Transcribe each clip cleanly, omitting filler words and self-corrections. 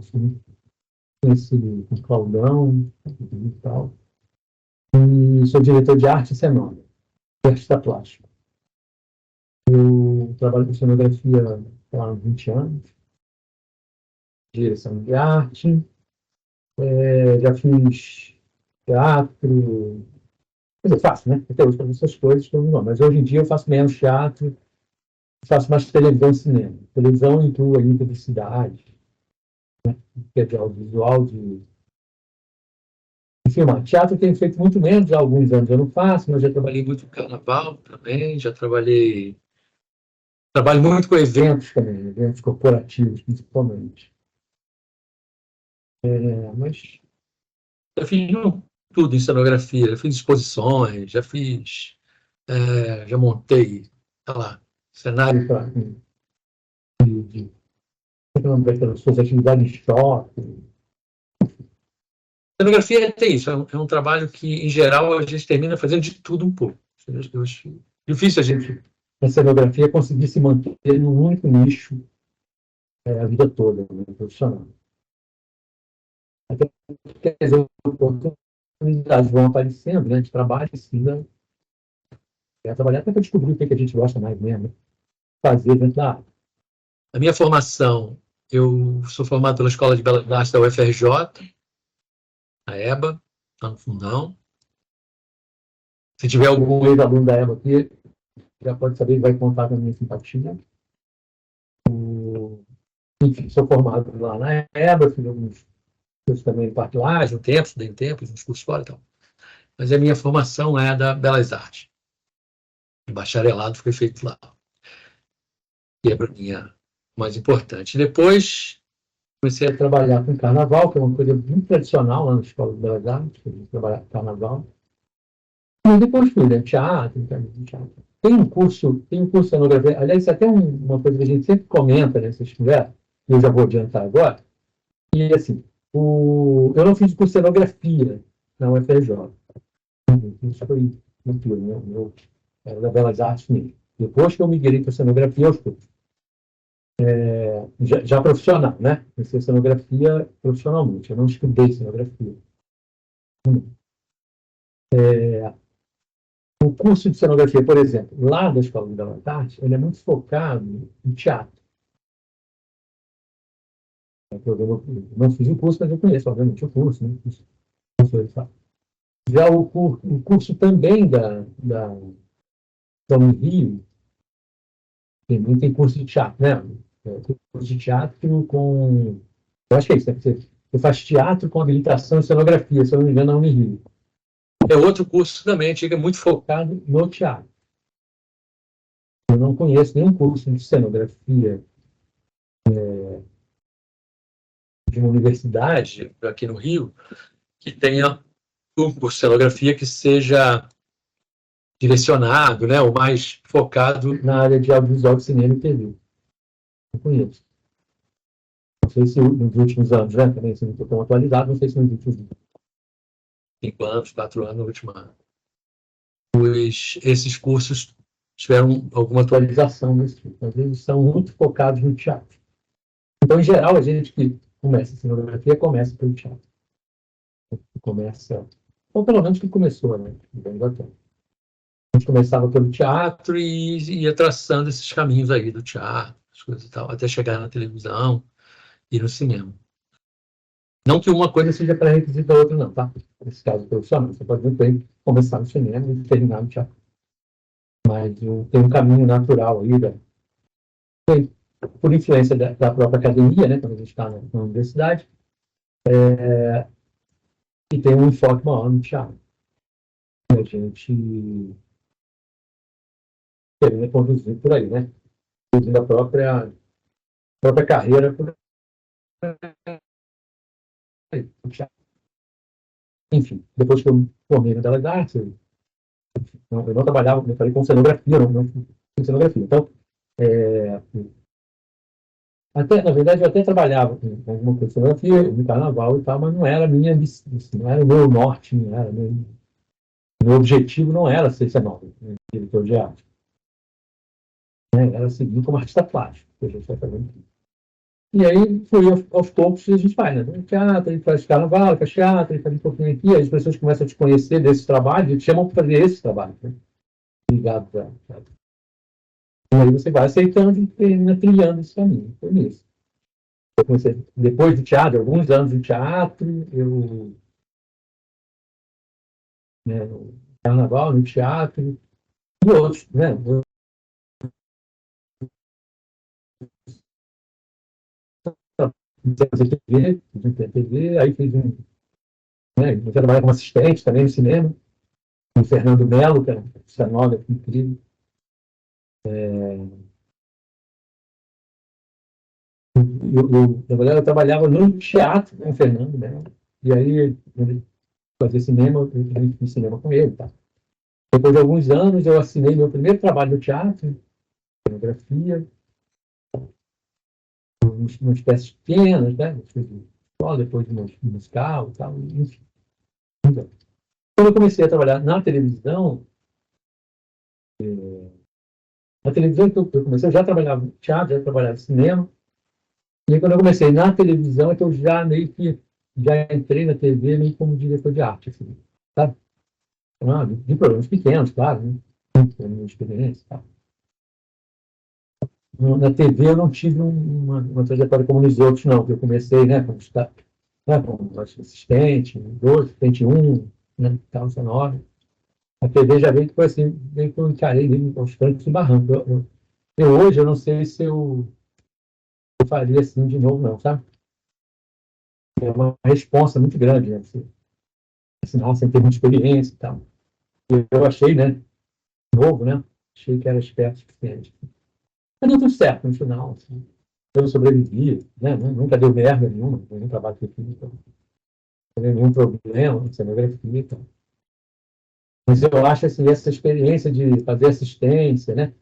sou conhecido com Claudão e tal. E sou diretor de arte e cenógrafo, artista plástico. Eu trabalho com cenografia há 20 anos, direção de arte, já fiz teatro, quer dizer, faço, né? Até hoje faço essas coisas, mas hoje em dia eu faço menos teatro, faço mais televisão e cinema. Televisão inclui aí publicidade, que é de audiovisual, de filmar. Teatro eu tenho feito muito menos, há alguns anos eu não faço, mas já trabalhei muito com carnaval também, trabalho muito com eventos também, eventos corporativos, principalmente. Mas já fiz tudo em cenografia, já fiz exposições, já montei, sei lá, cenário para suas atividades de shopping. Cenografia tem isso, é um trabalho que, em geral, a gente termina fazendo de tudo um pouco. Eu acho difícil a gente, na cenografia, conseguir se manter num único nicho a vida toda, né, profissional. Até porque as oportunidades vão aparecendo, né, de trabalho, precisa trabalhar até para descobrir o que a gente gosta mais mesmo, fazer dentro da área. A minha formação, eu sou formado pela Escola de Belas Artes da UFRJ, a EBA, lá no fundão. Se tiver algum ex-aluno da EBA aqui, já pode saber que vai contar com a minha simpatia. Enfim, sou formado lá na EBA, fiz alguns cursos também de partilagem, dei tempo, uns cursos fora e tal. Mas a minha formação é da Belas Artes. O bacharelado foi feito lá. Que é para mim a mais importante. Depois, comecei a trabalhar com carnaval, que é uma coisa muito tradicional lá na Escola de Belas Artes, trabalhar com carnaval. E depois fui, né? Teatro. Tem um curso de cenografia. Aliás, até uma coisa que a gente sempre comenta nessas conversas, e eu já vou adiantar agora, e assim, eu não fiz curso de cenografia na UFRJ. Isso foi muito, né? Era da Belas Artes mesmo. Depois que eu migrei para cenografia, aos poucos. Já profissional, né? Comecei cenografia profissionalmente. Eu não estudei cenografia. O curso de cenografia, por exemplo, lá da Escola de Belas Artes, ele é muito focado em teatro. Eu não fiz o curso, mas eu conheço, obviamente, o curso. Né? Já o curso também da Unirio, tem curso de teatro, né? Curso de teatro com... Eu acho que é isso, né? Você faz teatro com habilitação em cenografia, se eu não me engano, na Unirio. É outro curso também, antigo, muito focado no teatro. Eu não conheço nenhum curso de cenografia de uma universidade aqui no Rio que tenha um curso de cenografia que seja direcionado, né, ou mais focado na área de audiovisual, de cinema e TV. Não conheço. Não sei se nos últimos anos, né, também se não estou tão atualizado, não sei se nos últimos 5 anos, 4 anos, no último ano. Esses cursos tiveram alguma atualização nesse tipo, mas eles são muito focados no teatro. Então, em geral, a gente que começa a cenografia começa pelo teatro. Começa, ou pelo menos que começou, né? A gente começava pelo teatro e ia traçando esses caminhos aí do teatro, as coisas e tal, até chegar na televisão e no cinema. Não que uma coisa seja pré-requisita da outra, não, tá? Nesse caso profissional, você pode muito bem começar no cinema e terminar no teatro. Mas tem um caminho natural aí, por influência da própria academia, né, quando a gente está na universidade, e tem um enfoque maior no teatro. A gente querendo conduzir por aí, né? Conduzindo a própria carreira por aí. Enfim, depois que eu me formei na Belas Artes, eu não trabalhava, como eu falei, com cenografia, não com cenografia. Então, na verdade, eu até trabalhava com alguma coisa de cenografia, no carnaval e tal, mas não era a minha, não era o meu norte, não era meu objetivo não era ser cenógrafo, né, diretor de arte. Era seguir como artista plástico, que a gente vai fazendo aqui. E aí, foi aos poucos, a gente vai, né? Teatro, a gente faz carnaval, faz teatro, a gente faz um pouquinho aqui, aí as pessoas começam a te conhecer desse trabalho e te chamam para fazer esse trabalho, né? Ligado a... E aí você vai aceitando e termina trilhando esse caminho. Foi isso. Eu comecei, depois do teatro, alguns anos de teatro, eu, né, no carnaval, no teatro, e outros, né? Eu comecei a fazer TV, aí fiz um, né, eu trabalhei como assistente também no cinema, com o Fernando Melo, que era um cenógrafo incrível. Na verdade, eu trabalhava no teatro com o Fernando Melo, e aí ele fazia cinema, eu fiz cinema com ele, tá? Depois de alguns anos, eu assinei meu primeiro trabalho no teatro, fotografia, umas peças pequenas, né? Escola, depois de musical e tal, enfim. Então, quando eu comecei a trabalhar na televisão que eu comecei, eu já trabalhava no teatro, já trabalhava no cinema, e aí, quando eu comecei na televisão, é que eu já meio que já entrei na TV meio como diretor de arte, assim, sabe? De programas pequenos, claro, né? A minha experiência, tá? Na TV eu não tive uma trajetória como nos outros, não, porque eu comecei, né, como assistente, dois, assistente um, né, tal, 19. A TV já veio que foi assim, meio que eu encarei aos trancos e barrancos. Hoje eu não sei se eu faria assim de novo, não, sabe? É uma responsa muito grande, né? Você assinar sem ter muita experiência e tal. E eu achei, né, novo, né? Achei que era esperto o suficiente. Mas deu tudo certo no final, assim. Eu sobrevivi, né? Nunca deu merda nenhuma, nenhum trabalho que eu fiz, então, não teve nenhum problema, cenografia e tal. Mas eu acho assim, essa experiência de fazer assistência, né?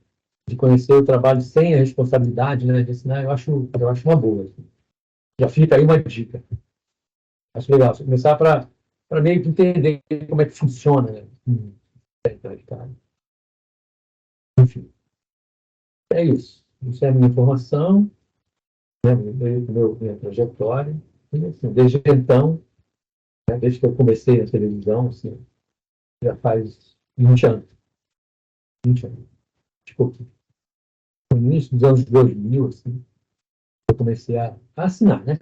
De conhecer o trabalho sem a responsabilidade, né? De ensinar, eu acho uma boa. Assim. Já fica aí uma dica. Acho legal. Você começar para meio que entender como é que funciona, né? Enfim, é isso. Isso é a minha formação, né? Minha trajetória. E, assim, desde então, né? Desde que eu comecei a televisão, assim, já faz 20 anos. 20 anos. Tipo, no início dos anos 2000, assim, eu comecei a assinar, né?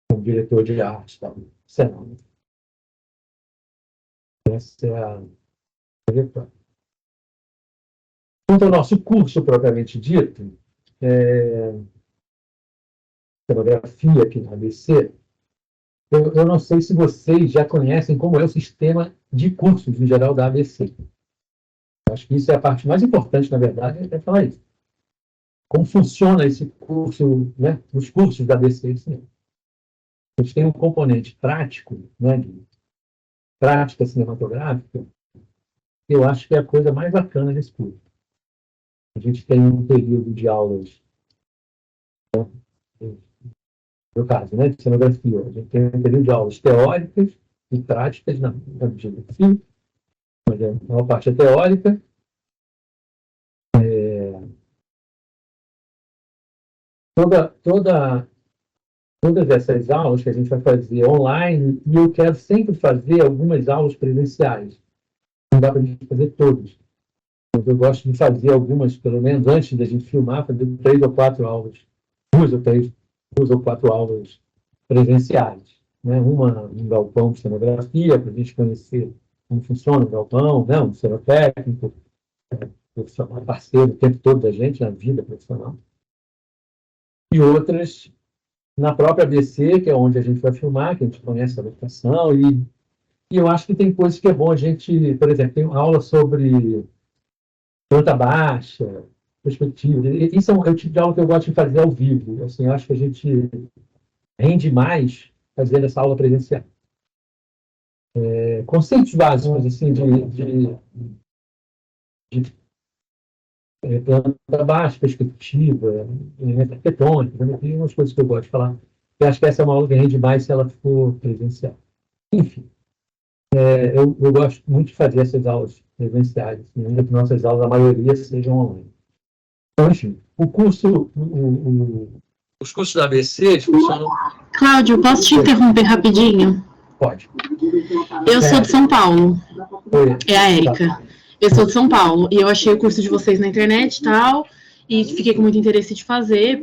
Como diretor de arte, tal, cenário. Essa é a trajetória. Quanto ao nosso curso propriamente dito, cenografia aqui na ABC, eu não sei se vocês já conhecem como é o sistema de cursos em geral da ABC. Acho que isso é a parte mais importante, na verdade, é falar isso. Como funciona esse curso, né? Os cursos da ABC de cinema. Eles têm um componente prático, né? De prática cinematográfica, que eu acho que é a coisa mais bacana desse curso. A gente tem um período de aulas, no caso, né, de cenografia, a gente tem um período de aulas teóricas e práticas na bibliografia, onde a maior parte é teórica. Toda, toda, todas essas aulas que a gente vai fazer online, e eu quero sempre fazer algumas aulas presenciais. Não dá para a gente fazer todas. Mas eu gosto de fazer algumas, pelo menos antes da gente filmar, fazer 3 ou 4 aulas, duas ou três, 2 ou 4 aulas presenciais. Né? Uma um galpão de cenografia, para a gente conhecer como funciona o galpão, né? Um cenotécnico, profissional, parceiro o tempo todo da gente na vida profissional. E outras na própria ABC, que é onde a gente vai filmar, que a gente conhece a locação, e eu acho que tem coisas que é bom a gente, por exemplo, tem uma aula sobre planta baixa, perspectiva. Isso é o tipo de aula que eu gosto de fazer ao vivo. Assim, eu acho que a gente rende mais fazendo essa aula presencial. Conceitos básicos assim, de planta baixa, perspectiva, arquitetônica, né? Tem umas coisas que eu gosto de falar. Eu acho que essa é uma aula que rende mais se ela for presencial. Enfim, eu gosto muito de fazer essas aulas presenciais, assim, ainda que nossas aulas, a maioria, sejam online. Então, enfim, os cursos da ABC eles funcionam... Cláudio, posso te interromper rapidinho? Pode. Eu sou de São Paulo. Oi. É a Érica. Eu sou de São Paulo e eu achei o curso de vocês na internet e tal, e fiquei com muito interesse de fazer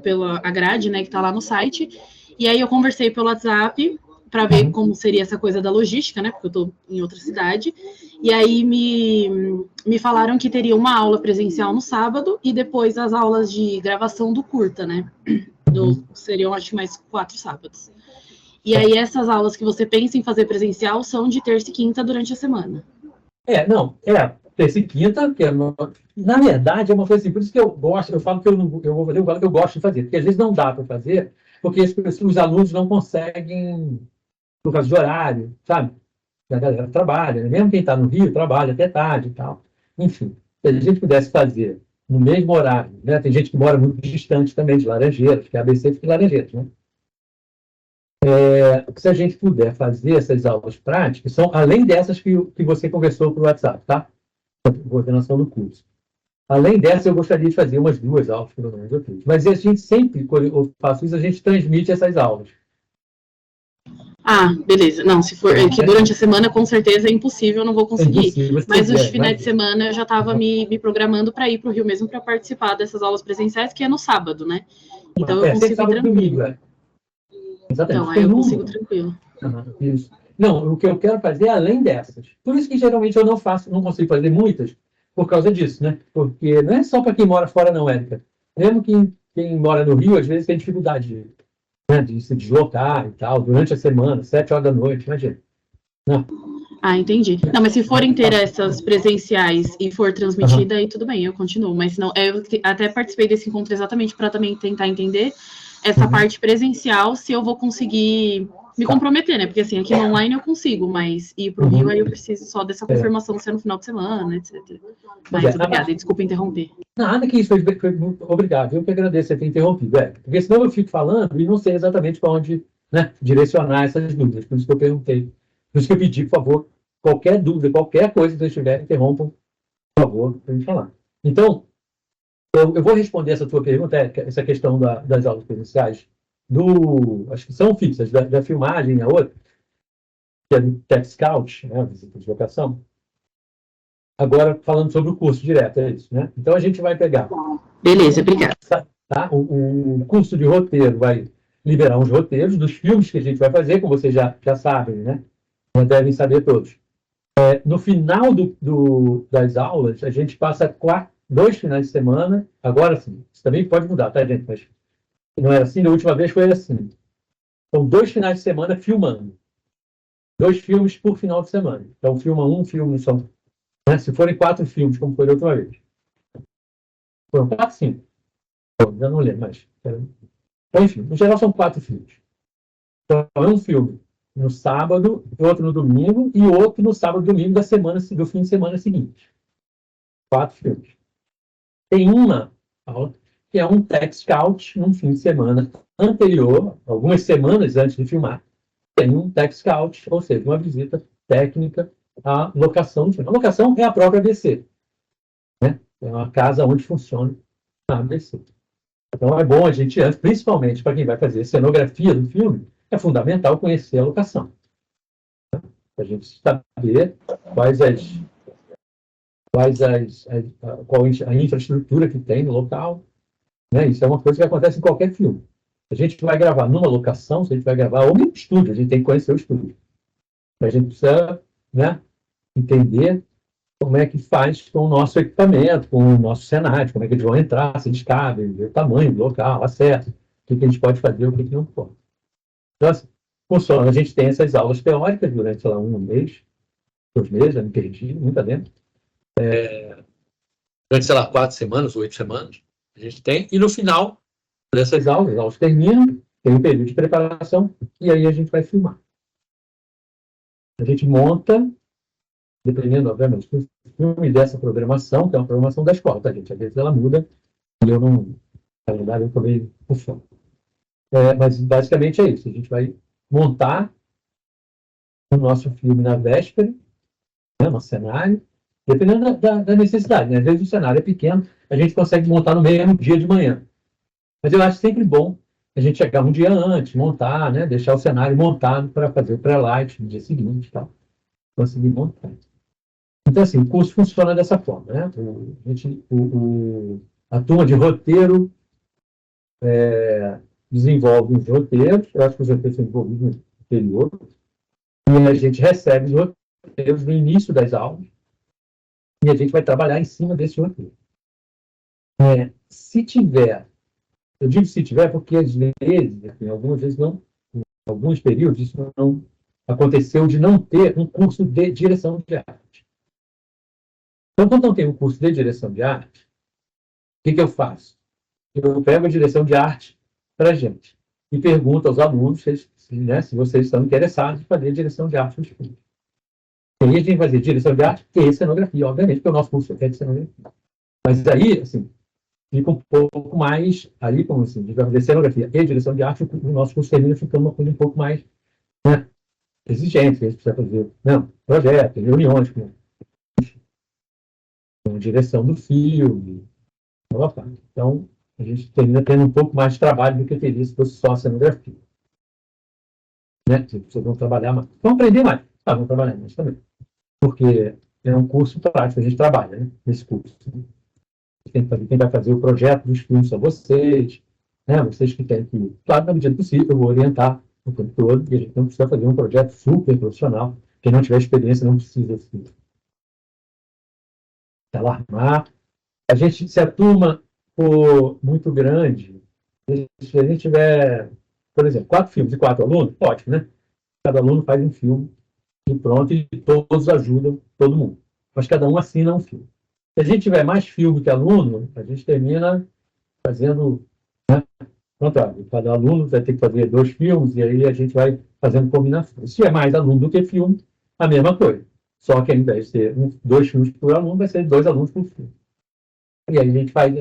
pela a grade, né, que tá lá no site. E aí eu conversei pelo WhatsApp para ver como seria essa coisa da logística, né, porque eu tô em outra cidade. E aí me falaram que teria uma aula presencial no sábado e depois as aulas de gravação do curta, né? Seriam, acho que mais 4 sábados. E aí essas aulas que você pensa em fazer presencial são de terça e quinta durante a semana. Terça e quinta, que na verdade é uma coisa assim, por isso que eu gosto, eu falo que eu vou fazer, eu falo que eu gosto de fazer, porque às vezes não dá para fazer, porque os alunos não conseguem, por causa de horário, sabe? A galera trabalha, né? Mesmo quem está no Rio trabalha até tarde e tal. Enfim, se a gente pudesse fazer no mesmo horário, né? Tem gente que mora muito distante também de Laranjeiras, que a ABC fica em Laranjeiras, né? Se a gente puder fazer essas aulas práticas, são além dessas que você conversou por WhatsApp, tá? Coordenação do curso. Além dessa, eu gostaria de fazer umas 2 aulas, pelo menos, eu fiz. Mas a gente sempre, quando eu faço isso, a gente transmite essas aulas. Ah, beleza. Não, se for que durante a semana, com certeza é impossível, eu não vou conseguir. Mas os finais de semana eu já estava me programando para ir para o Rio mesmo para participar dessas aulas presenciais, que é no sábado, né? Então eu consigo ir tranquilo. Domingo, Exatamente. Então, aí eu consigo tranquilo. Isso. Não, o que eu quero fazer é além dessas. Por isso que geralmente eu não consigo fazer muitas, por causa disso, né? Porque não é só para quem mora fora, não, Érica. Mesmo quem mora no Rio, às vezes tem dificuldade de se deslocar e tal, durante a semana, 7 horas da noite, imagina. Não. Ah, entendi. Não, mas se forem ter essas presenciais e for transmitida, aí tudo bem, eu continuo. Mas não, eu até participei desse encontro exatamente para também tentar entender essa parte presencial, se eu vou conseguir me comprometer, né? Porque assim, aqui no online eu consigo, mas ir para o Rio aí eu preciso só dessa confirmação se é no final de semana, etc. Mas obrigada, desculpa interromper. Nada que isso foi muito obrigado. Eu que agradeço você ter interrompido, porque senão eu fico falando e não sei exatamente para onde, né, direcionar essas dúvidas. Por isso que eu perguntei. Por isso que eu pedi, por favor, qualquer dúvida, qualquer coisa que vocês tiverem, interrompam, por favor, para a gente falar. Então, eu vou responder essa tua pergunta, essa questão das aulas presenciais, acho que são fixas, da filmagem, a outra, que é do Tech Scout, né, visita de locação. Agora, falando sobre o curso direto, é isso, né? Então, a gente vai pegar... Beleza, obrigada. Tá? O curso de roteiro vai liberar uns roteiros dos filmes que a gente vai fazer, como vocês já sabem, né? Já devem saber todos. No final das aulas, a gente passa 2 finais de semana. Agora sim, isso também pode mudar, tá, gente? Mas não era assim, da última vez foi assim. São 2 finais de semana filmando. 2 filmes por final de semana. Então, filma um filme só. Né? Se forem 4 filmes, como foi da última vez. Foram 4, 5. Já não lembro mais. Então, enfim, no geral são 4 filmes. Então, é um filme no sábado, outro no domingo e outro no sábado e domingo do fim de semana seguinte. 4 filmes. Tem uma aula que é um Tech Scout num fim de semana anterior, algumas semanas antes de filmar. Tem um Tech Scout, ou seja, uma visita técnica à locação do filme. A locação é a própria ABC. Né? É uma casa onde funciona a ABC. Então é bom a gente, principalmente para quem vai fazer cenografia do filme, é fundamental conhecer a locação. Para a gente saber qual a infraestrutura que tem no local. Né? Isso é uma coisa que acontece em qualquer filme. A gente vai gravar numa locação, se a gente vai gravar ou num estúdio, a gente tem que conhecer o estúdio. A gente precisa, né, entender como é que faz com o nosso equipamento, com o nosso cenário, como é que eles vão entrar, se eles cabem, o tamanho do local, acesso, o que a gente pode fazer, o que não pode. Então, assim, funciona. A gente tem essas aulas teóricas durante, sei lá, 1 mês, 2 meses, já me perdi, nunca lembro. Durante, sei lá, 4 semanas, 8 semanas, a gente tem. E no final dessas aulas, as aulas terminam, tem um período de preparação, e aí a gente vai filmar. A gente monta, dependendo, obviamente, do filme dessa programação, que é uma programação da escola, tá, gente? Às vezes ela muda, e eu não... Na verdade, eu também funciona. Mas, basicamente, é isso. A gente vai montar o nosso filme na véspera, né, no cenário, dependendo da necessidade. Né? Às vezes o cenário é pequeno. a gente consegue montar no mesmo dia de manhã. Mas eu acho sempre bom a gente chegar um dia antes, montar, né? Deixar o cenário montado para fazer o pré-light no dia seguinte, tal. Conseguir montar. Então, assim, o curso funciona dessa forma, né? A turma de roteiro desenvolve os roteiros, eu acho que os roteiros são desenvolvidos no interior, e a gente recebe os roteiros no início das aulas, e a gente vai trabalhar em cima desse roteiro. Se tiver, eu digo se tiver porque às vezes, assim, algumas vezes não, em alguns períodos, isso não aconteceu de não ter um curso de direção de arte. Então, quando não tem um curso de direção de arte, o que eu faço? Eu pego a direção de arte para a gente e pergunto aos alunos se vocês estão interessados em fazer direção de arte nos filmes. E aí a gente vai fazer direção de arte e cenografia, obviamente, porque o nosso curso é de cenografia. Mas aí, assim, fica um pouco mais, aí, como assim, a gente vai fazer cenografia e direção de arte, o nosso curso termina ficando uma coisa um pouco mais, né, exigente, a gente precisa fazer, não, projetos, reuniões, com a direção do filme, então, a gente termina tendo um pouco mais de trabalho do que teria se fosse só a cenografia. Né? Vocês vão trabalhar mais. Vão aprender mais. Vão trabalhar mais também. Porque é um curso prático, a gente trabalha, né? Nesse curso. Quem vai fazer o projeto dos filmes são vocês, né? Vocês que têm que, claro, na medida do possível, eu vou orientar o tempo todo, e a gente não precisa fazer um projeto super profissional. Quem não tiver experiência não precisa se alarmar. Se a turma for muito grande, se a gente tiver, por exemplo, 4 filmes e 4 alunos, ótimo, né? Cada aluno faz um filme e pronto, e todos ajudam todo mundo. Mas cada um assina um filme. Se a gente tiver mais filme que aluno, a gente termina fazendo, né? Pronto, cada aluno vai ter que fazer 2 filmes e aí a gente vai fazendo combinações. Se é mais aluno do que filme, a mesma coisa. Só que ao invés de ser 2 filmes por aluno, vai ser 2 alunos por filme. E aí a gente faz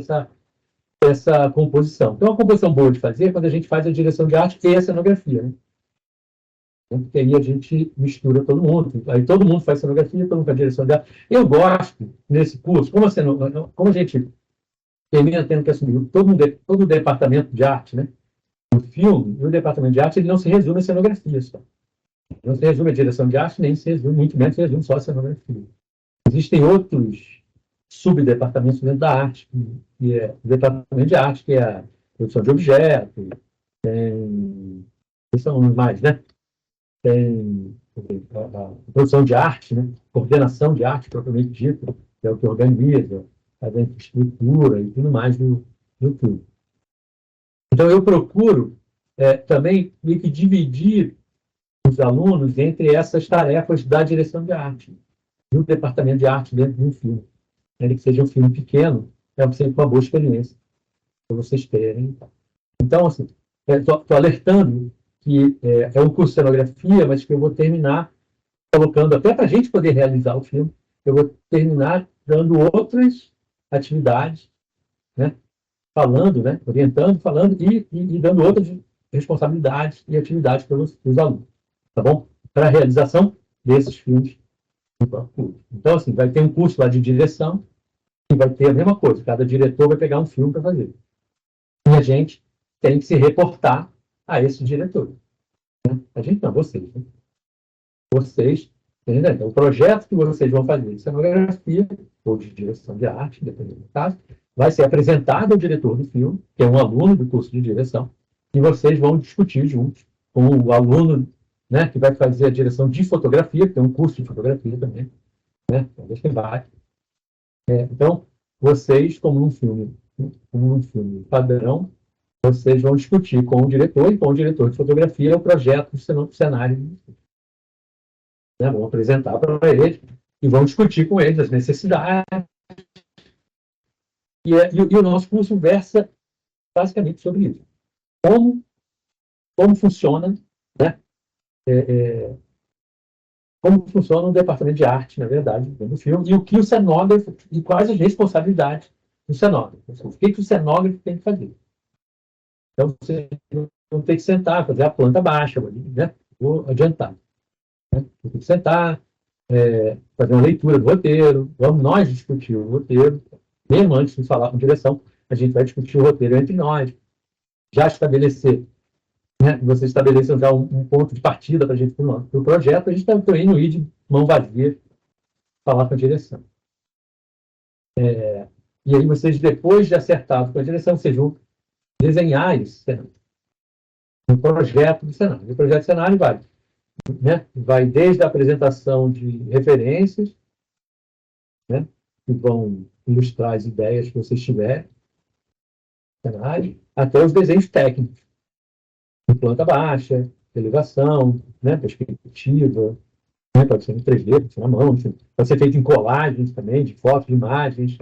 essa composição. Então, uma composição boa de fazer é quando a gente faz a direção de arte e a cenografia, né? Porque aí a gente mistura todo mundo. Aí todo mundo faz cenografia, todo mundo faz direção de arte. Eu gosto, nesse curso, como a gente termina tendo que assumir todo o departamento de arte, né? O filme, o departamento de arte, ele não se resume a cenografia só. Não se resume a direção de arte, nem se resume, muito menos se resume só a cenografia. Existem outros subdepartamentos dentro da arte, que é o departamento de arte, que é a produção de objetos, tem, são os mais, né? Tem a produção de arte, né? Coordenação de arte, propriamente dito, que é o que organiza, faz a infraestrutura e tudo mais do filme. Então, eu procuro também meio que dividir os alunos entre essas tarefas da direção de arte e o departamento de arte dentro de um filme. Ele que seja um filme pequeno, é sempre uma boa experiência para vocês terem. Então, assim, estou alertando que é um curso de cenografia, mas que eu vou terminar colocando, até para a gente poder realizar o filme, eu vou terminar dando outras atividades, né? Falando, né? Orientando, falando e dando outras responsabilidades e atividades para os alunos, tá bom? Para a realização desses filmes. Então, assim, vai ter um curso lá de direção e vai ter a mesma coisa. Cada diretor vai pegar um filme para fazer. E a gente tem que se reportar a esse diretor. Né? A gente não, vocês. Né? Vocês, entendeu? Então, o projeto que vocês vão fazer de cenografia ou de direção de arte, dependendo do caso, vai ser apresentado ao diretor do filme, que é um aluno do curso de direção, e vocês vão discutir juntos com o aluno, né, que vai fazer a direção de fotografia, que tem um curso de fotografia também, né? Tem vários. Então, vocês, como um filme padrão, vocês vão discutir com o diretor e com o diretor de fotografia o projeto do cenário. Né? Vão apresentar para eles e vão discutir com eles as necessidades. E o nosso curso versa basicamente sobre isso. Como funciona, né? Como funciona o departamento de arte, na verdade, do filme, e o que o cenógrafo, e quais as responsabilidades do cenógrafo. O que o cenógrafo tem que fazer. Então, você não tem que sentar, fazer a planta baixa, né? Vou adiantar. Né? Tem que sentar, fazer uma leitura do roteiro, vamos nós discutir o roteiro, mesmo antes de falar com direção, a gente vai discutir o roteiro entre nós, já estabelecer, né? Você estabeleceu já um ponto de partida para a gente para o projeto, a gente está indo ir de mão vazia falar com a direção. E aí vocês, depois de acertado com a direção, vocês vão desenhar esse cenário. Um projeto de cenário. O projeto de cenário vai, né? Vai desde a apresentação de referências, né? Que vão ilustrar as ideias que vocês tiverem, cenário, até os desenhos técnicos. De planta baixa, elevação, né? Perspectiva, né? Pode ser em 3D, pode ser na mão, enfim. Pode ser feito em colagens também, de fotos, de imagens.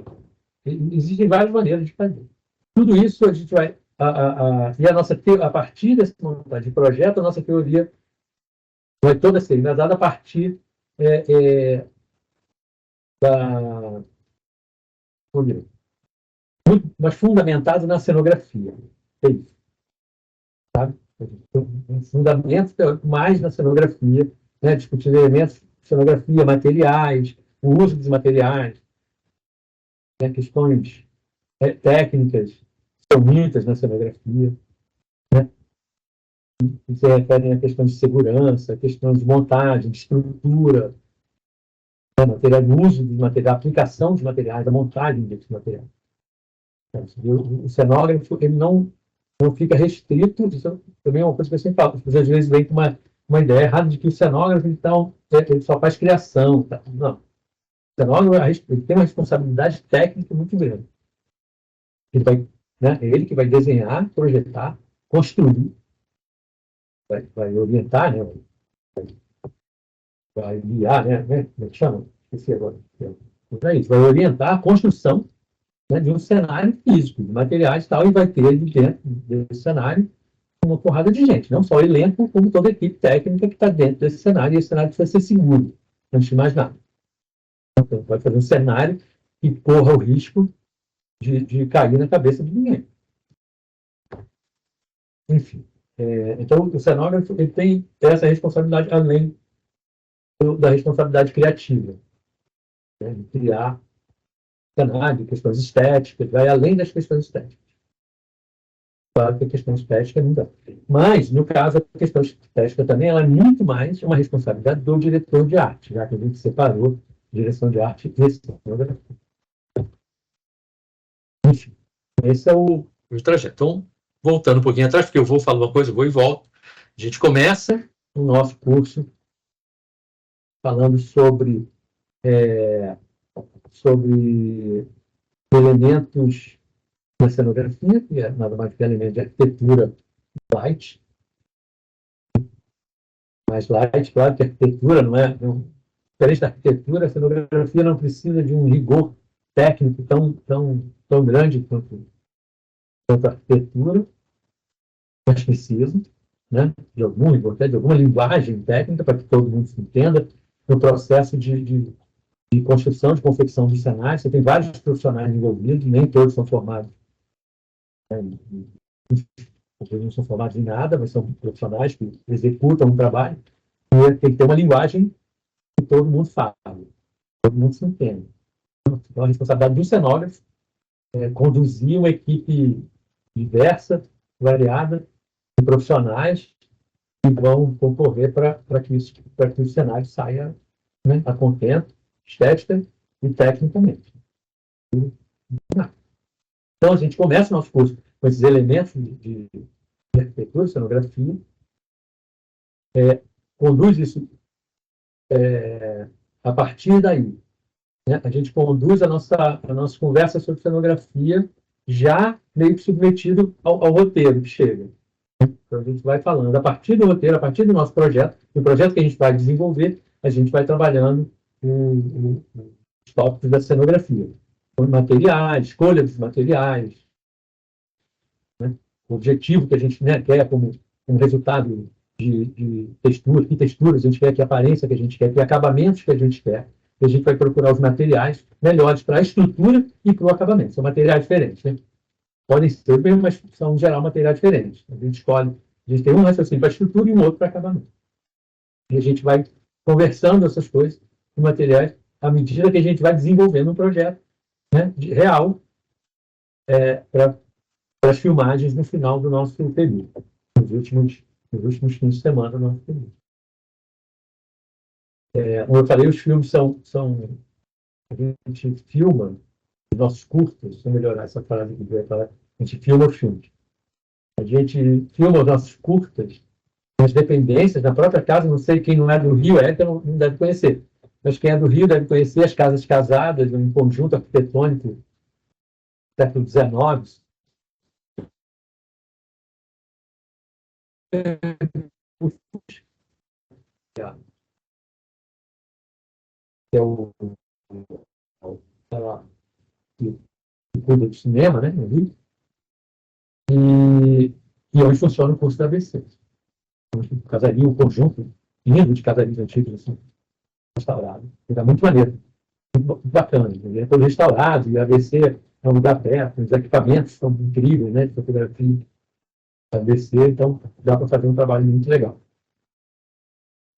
Existem várias maneiras de fazer. Tudo isso a gente vai... e a partir dessa montagem de projeto, a nossa teoria vai toda ser embasada a partir da... muito mais fundamentado na cenografia. É isso. Sabe? Um fundamento mais na cenografia, né? Discutir elementos de cenografia, materiais, o uso dos materiais, né? Questões técnicas, são muitas na cenografia, né? Que se referem a questões de segurança, questões de montagem, de estrutura, né? Material, uso de material, aplicação de materiais, a montagem desses materiais. O cenógrafo, ele não fica restrito, isso também é uma coisa que eu sempre falo, as pessoas às vezes vêm com uma ideia errada de que o cenógrafo, então, ele só faz criação. Tá? Não. O cenógrafo, ele tem uma responsabilidade técnica muito grande. É ele que vai desenhar, projetar, construir, vai orientar, né? Vai guiar, né? Como é que chama? Esqueci agora. É isso, vai orientar a construção, né, de um cenário físico, de materiais e tal, e vai ter dentro desse cenário uma porrada de gente, não só o elenco, como toda a equipe técnica que está dentro desse cenário, e esse cenário precisa ser seguro, antes de mais nada. Então, pode fazer um cenário que corra o risco de cair na cabeça de ninguém. Enfim, então o cenógrafo ele tem essa responsabilidade além da responsabilidade criativa, né, de criar cenário, questões estéticas, vai além das questões estéticas. Claro que a questão estética não dá. Mas, no caso, a questão estética também ela é muito mais uma responsabilidade do diretor de arte, já que a gente separou direção de arte e cenografia. Enfim, esse é o trajeto. Então, voltando um pouquinho atrás, porque eu vou falar uma coisa, eu vou e volto. A gente começa o nosso curso falando sobre elementos da cenografia, que é nada mais que elemento de arquitetura light. Mais light, claro que a arquitetura não é... Diferente da arquitetura, a cenografia não precisa de um rigor técnico tão grande quanto a arquitetura, mas precisa, né, de algum rigor, de alguma linguagem técnica para que todo mundo se entenda no processo de construção, de confecção dos cenários. Você tem vários profissionais envolvidos, nem todos são formados, né, não são formados em nada, mas são profissionais que executam um trabalho, e tem que ter uma linguagem que todo mundo fala, todo mundo se entende. Então, a responsabilidade do cenógrafo é conduzir uma equipe diversa, variada, de profissionais que vão concorrer para que o cenário saia, né, a contento, estética e tecnicamente. Então, a gente começa o nosso curso com esses elementos de arquitetura, cenografia, conduz isso a partir daí. Né? A gente conduz a nossa conversa sobre cenografia já meio que submetido ao roteiro que chega. Então, a gente vai falando a partir do roteiro, a partir do nosso projeto, o projeto que a gente vai desenvolver, a gente vai trabalhando os tópicos da cenografia. Materiais, escolha dos materiais, né? O objetivo que a gente, né, quer como resultado de textura, que texturas a gente quer, que aparência que a gente quer, que acabamentos que a gente quer. E a gente vai procurar os materiais melhores para a estrutura e para o acabamento. São materiais diferentes, né? Podem ser, mas são, em geral, materiais diferentes. A gente escolhe, a gente tem um raciocínio para a estrutura e um outro para acabamento. E a gente vai conversando essas coisas com materiais à medida que a gente vai desenvolvendo um projeto, né, real para as filmagens no final do nosso período, nos últimos fins de semana do nosso período. Como eu falei, os filmes são a gente filma os nossos curtas, se melhorar essa frase que eu ia falar, a gente filma os filmes. A gente filma os nossos curtas, as dependências, na própria casa, não sei quem não é do Rio, não deve conhecer. Mas quem é do Rio deve conhecer as casas casadas, um conjunto arquitetônico do século XIX. Que é o que cuida do cinema, né, no Rio, e onde funciona o curso da ABC. Um casarinho, um conjunto lindo de casarinhos antigos, assim, restaurado. Era muito maneiro, muito bacana. É todo restaurado, e a ABC é um lugar perto, os equipamentos são incríveis, né, de fotografia da ABC, então dá para fazer um trabalho muito legal.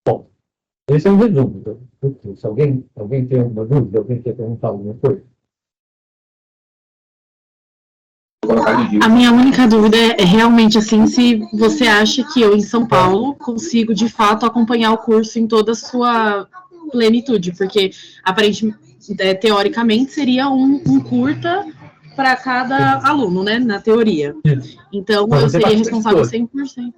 Bom, esse é um resumo. Se alguém tem alguma dúvida, alguém quer perguntar alguma coisa? A minha única dúvida é realmente assim, se você acha que eu, em São Paulo, consigo de fato acompanhar o curso em toda a sua plenitude, porque aparentemente, teoricamente, seria um curta para cada aluno, né, na teoria. Então, Mas eu você seria participa de responsável todos. 100%.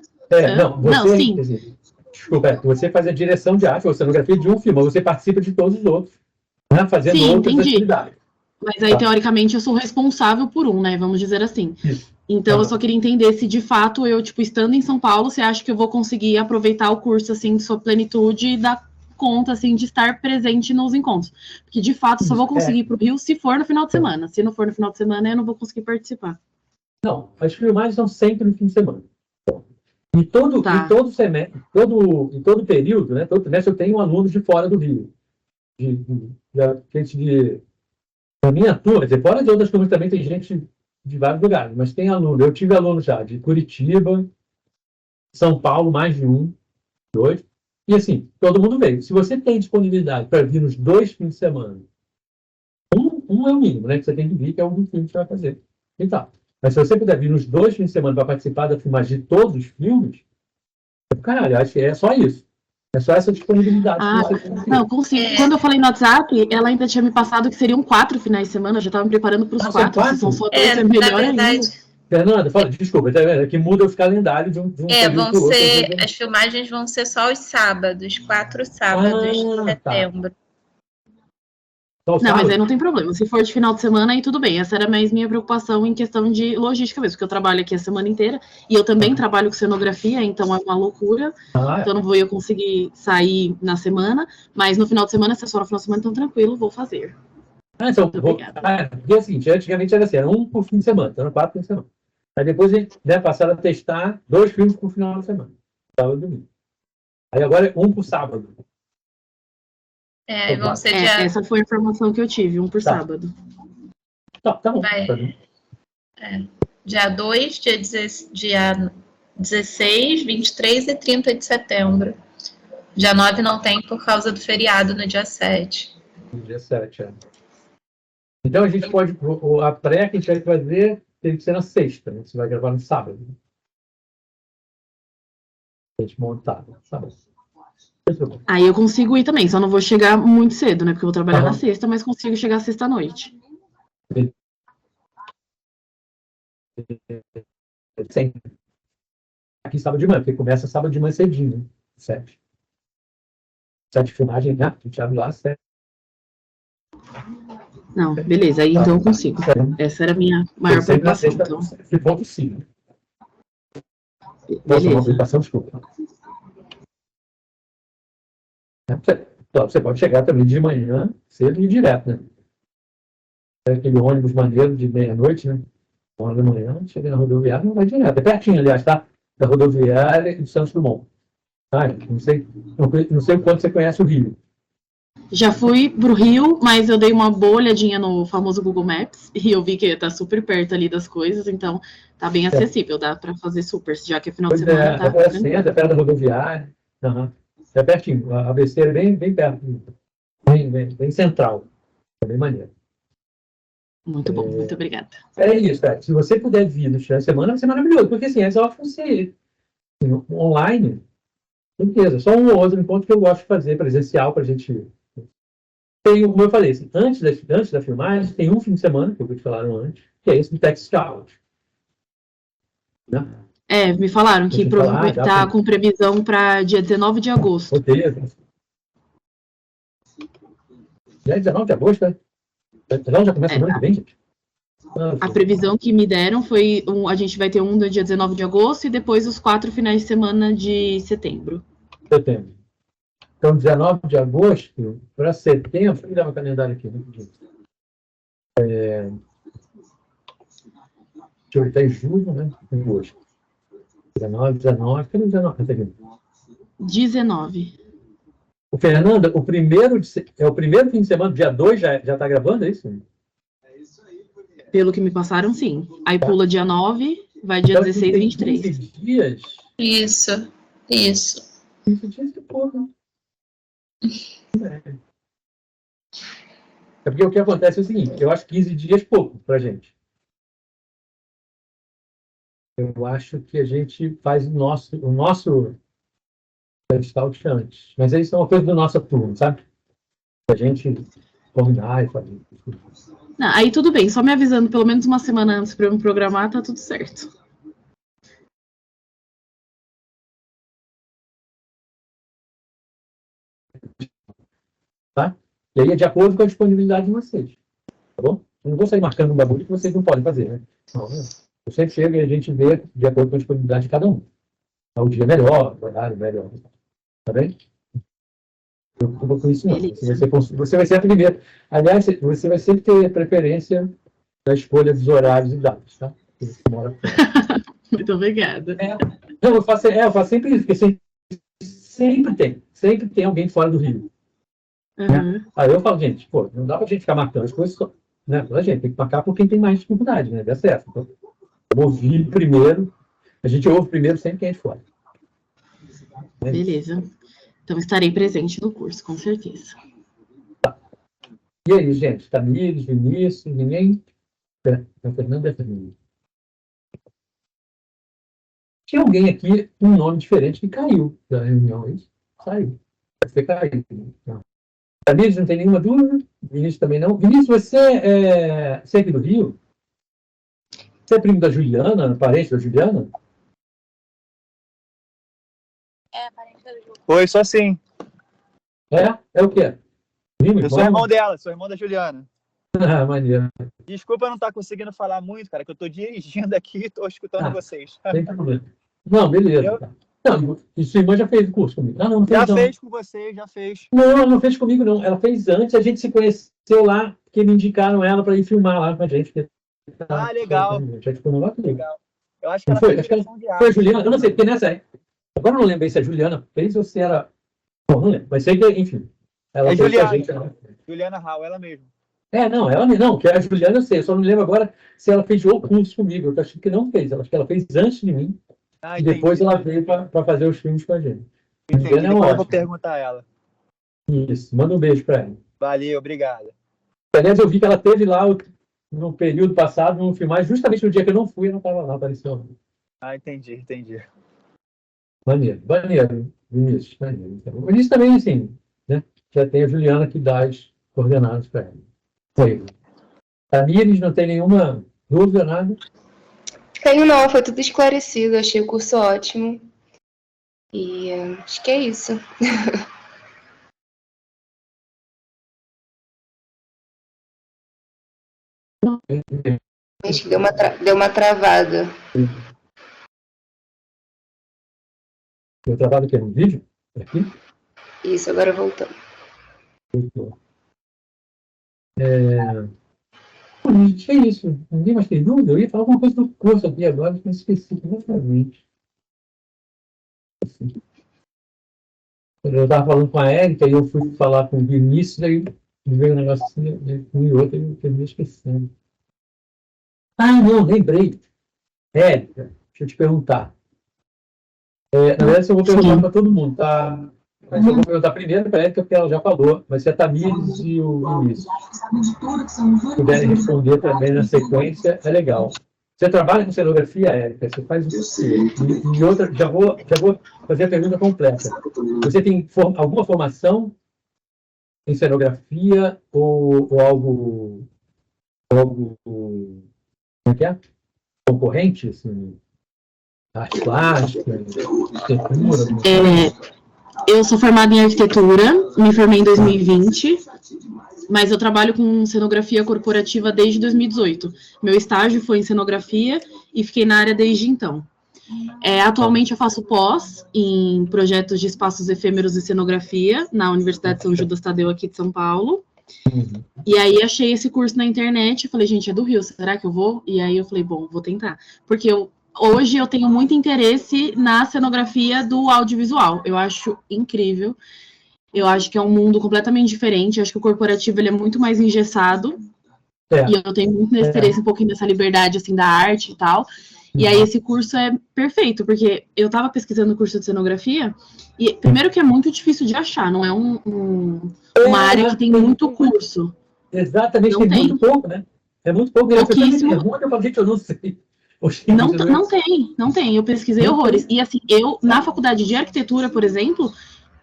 Não, sim. Quer dizer, desculpa, você faz a direção de arte ou cenografia de um filme, você participa de todos os outros, né, fazendo Sim, outras entendi. atividades. Mas aí, teoricamente, eu sou responsável por um, né? Vamos dizer assim. Isso. Então, eu só queria entender se, de fato, eu, tipo, estando em São Paulo, você acha que eu vou conseguir aproveitar o curso, assim, de sua plenitude e dar conta, assim, de estar presente nos encontros. Porque, de fato, só vou conseguir ir para o Rio se for no final de semana. Se não for no final de semana, eu não vou conseguir participar. Não, as filmagens são sempre no fim de semana. E todo semestre, todo período, né, todo trimestre, eu tenho alunos de fora do Rio. Da minha turma, quer dizer, fora de outras turmas também tem gente de vários lugares, mas tem aluno. Eu tive aluno já de Curitiba, São Paulo, mais de um, dois. E assim, todo mundo veio. Se você tem disponibilidade para vir nos 2 fins de semana, um é o mínimo, né? Que você tem que vir, que é o filme que você vai fazer. E tal. Mas se você puder vir nos 2 fins de semana para participar da filmagem de todos os filmes, caralho, acho que é só isso. É só essa disponibilidade que você tem. Não, consigo. Quando eu falei no WhatsApp, ela ainda tinha me passado que seriam 4 finais de semana. Eu já estava me preparando para os 4. Se são só 2, é melhor ainda. Fernanda, fala, desculpa, é que muda o calendário de um vão ser, outro. As filmagens vão ser só os sábados, 4 sábados de setembro. Tá. Não, mas aí não tem problema. Se for de final de semana, aí tudo bem. Essa era mais minha preocupação em questão de logística mesmo, porque eu trabalho aqui a semana inteira e eu também trabalho com cenografia, então é uma loucura. Então não vou eu conseguir sair na semana, mas no final de semana, se é só no final de semana, então tranquilo, vou fazer. Então, porque é o seguinte, antigamente era assim, era um por fim de semana, então eram 4 fins de semana. Aí depois a gente passaram a testar 2 filmes por final de semana, sábado e domingo. Aí agora é um por sábado. Vão ser dia... Essa foi a informação que eu tive, um por sábado. Tá bom. Dia 2, dia 16, 23 e 30 de setembro. Dia 9 não tem por causa do feriado no dia 7. No dia 7, Então a gente pode, a pré que a gente vai fazer tem que ser na sexta, né? Você vai gravar no sábado. A gente montar no sábado. Aí eu consigo ir também, só não vou chegar muito cedo, né? Porque eu vou trabalhar na sexta, mas consigo chegar sexta-noite. Sempre. Aqui sábado de manhã, porque começa sábado de manhã cedinho, né? 7. 7 filmagem, né? A gente abre lá às 7. Não, beleza, aí então eu consigo. Essa era a minha maior preocupação. Então. Se for possível. Beleza. Uma preocupação, desculpa. Você pode chegar também de manhã, cedo e direto, né? É aquele ônibus maneiro de meia-noite, né? 1 da manhã, chega na rodoviária, não vai direto. É pertinho, aliás, tá? Da rodoviária e do Santos Dumont. Não sei o quanto você conhece o Rio. Já fui pro Rio, mas eu dei uma boa olhadinha no famoso Google Maps e eu vi que tá super perto ali das coisas, então tá bem acessível, dá para fazer super, já que é final de semana. Tá é perto da rodoviária. É pertinho. A ABC é bem perto. Bem central. É bem maneiro. Muito bom, muito obrigada. É isso, cara. Se você puder vir no final de semana, vai ser maravilhoso, porque assim, as aulas vão ser online, beleza. Só um ou outro encontro que eu gosto de fazer presencial para a gente. Tem, como eu falei, assim, antes da filmagem, tem um fim de semana, que eu vou te falar antes, que é esse do Tex Challenge. Né? Me falaram que provavelmente está com previsão para dia 19 de agosto. Roteiro. Já é 19 de agosto, né? 19 já começa semana que vem, gente? A previsão que me deram foi, a gente vai ter um no dia 19 de agosto e depois os 4 finais de semana de setembro. Setembro. Então, 19 de agosto para setembro, deixa eu dar meu calendário aqui. Deixa eu ver, está em julho, né? Em agosto. 19, cadê 19? 19. O Fernanda, é o primeiro fim de semana, dia 2 já está gravando, é isso? Pelo que me passaram, sim. Aí pula dia 9, vai dia 16 e 23. 15 dias? Isso. 15 dias é pouco. É porque o que acontece é o seguinte, eu acho 15 dias pouco pra gente. Eu acho que a gente faz o nosso scout antes. Mas isso é uma coisa do nosso turno, sabe? A gente combinar e fazer. Não, aí tudo bem, só me avisando pelo menos uma semana antes para eu me programar, tá tudo certo. Tá? E aí é de acordo com a disponibilidade de vocês. Tá bom? Eu não vou sair marcando um bagulho que vocês não podem fazer, né? Não, eu sempre chego e a gente vê de acordo com a disponibilidade de cada um. O dia melhor, o horário melhor. Tá bem? Não se preocupa com isso, não. Você vai ser a primeira. Aliás, você vai sempre ter preferência na escolha dos horários e datas, tá? Você mora fora. Muito obrigada. Não, eu faço sempre isso, porque sempre tem alguém fora do Rio. Né? Aí eu falo, gente, pô, não dá pra gente ficar marcando as coisas só, né? A gente tem que marcar por quem tem mais dificuldade, né? Dá certo. Então, eu ouvi primeiro, a gente ouve primeiro sempre quem é de fora. Beleza. Então estarei presente no curso, com certeza. Tá. E aí, gente? Tamires, Vinícius, ninguém? A Fernanda é a Fernanda. Tinha alguém aqui com um nome diferente que caiu da reunião, é isso? Saiu. Deve ter caído. Não. Tamires, não tem nenhuma dúvida? Vinícius também não. Vinícius, você é aqui do Rio? Você é primo da Juliana, parente da Juliana? É, parente da Juliana. Oi, sou sim. É o quê? Primo, eu sou irmão dela, sou irmão da Juliana. Ah, maneiro. Desculpa eu não estar conseguindo falar muito, cara, que eu tô dirigindo aqui e tô escutando vocês. Tem problema. Não, beleza. Não, e sua irmã já fez o curso comigo? Não fez, já fez com vocês, já fez. Não, ela não fez comigo, não. Ela fez antes, a gente se conheceu lá, porque me indicaram ela para ir filmar lá com a gente. Legal. Legal. Eu acho que ela foi a Juliana? Eu não sei, porque nessa agora eu não lembrei se a Juliana fez ou se era... Não lembro. Mas sei que, enfim, ela fez com a gente. Juliana Hall, ela mesma. Não, que a Juliana eu sei, eu só não lembro agora se ela fez o curso comigo, eu acho que não fez, acho que ela fez antes de mim, e depois ela veio para fazer os filmes com a gente. Entendi, depois eu vou perguntar a ela. Isso, manda um beijo para ela. Valeu, obrigado. Aliás, eu vi que ela teve lá no período passado, no filmagem, justamente no dia que eu não fui, eu não estava lá, apareceu. Entendi. Maneiro, Vinícius, maneiro. Então, o Vinícius também, assim, né, já tem a Juliana que dá as coordenadas para ela. Foi. Tamires, não tem nenhuma dúvida, nada? Tenho não, foi tudo esclarecido, achei o curso ótimo. E acho que é isso. Acho que deu uma travada. Deu travado aqui no vídeo? Aqui? Isso, agora voltando. Gente, é isso. Ninguém mais tem dúvida? Eu ia falar alguma coisa do curso aqui agora, mas esqueci completamente. Eu estava falando com a Érica e eu fui falar com o Vinícius, aí me veio um negócio assim, um e outro, e eu terminei esquecendo. Não, lembrei. Érica, deixa eu te perguntar. Na verdade, eu vou perguntar para todo mundo, tá? Mas eu vou perguntar primeiro para a Érica, porque ela já falou, vai ser a Tamires e o Vinícius. Se puderem responder também na sequência, é legal. Você trabalha com cenografia, Érica? Você faz o quê? E outra, já vou fazer a pergunta completa. Você tem alguma formação em cenografia ou algo como é que é? Concorrente, assim, arte plástica, arquitetura? Eu sou formada em arquitetura, me formei em 2020, mas eu trabalho com cenografia corporativa desde 2018. Meu estágio foi em cenografia e fiquei na área desde então. Atualmente eu faço pós em projetos de espaços efêmeros e cenografia na Universidade São Judas Tadeu aqui de São Paulo. E aí achei esse curso na internet, falei, gente, é do Rio, será que eu vou? E aí eu falei, bom, vou tentar. Porque hoje eu tenho muito interesse na cenografia do audiovisual. Eu acho incrível. Eu acho que é um mundo completamente diferente. Eu acho que o corporativo ele é muito mais engessado. E eu tenho muito interesse um pouquinho nessa liberdade assim, da arte e tal. E aí esse curso é perfeito, porque eu estava pesquisando o curso de cenografia, e primeiro que é muito difícil de achar, não é uma área que tem muito curso. Exatamente, não tem muito pouco, né? É muito pouco. Pouquíssimo. Eu falo, gente, eu não sei. Não tem. Eu pesquisei horrores. E assim, eu, na faculdade de arquitetura, por exemplo,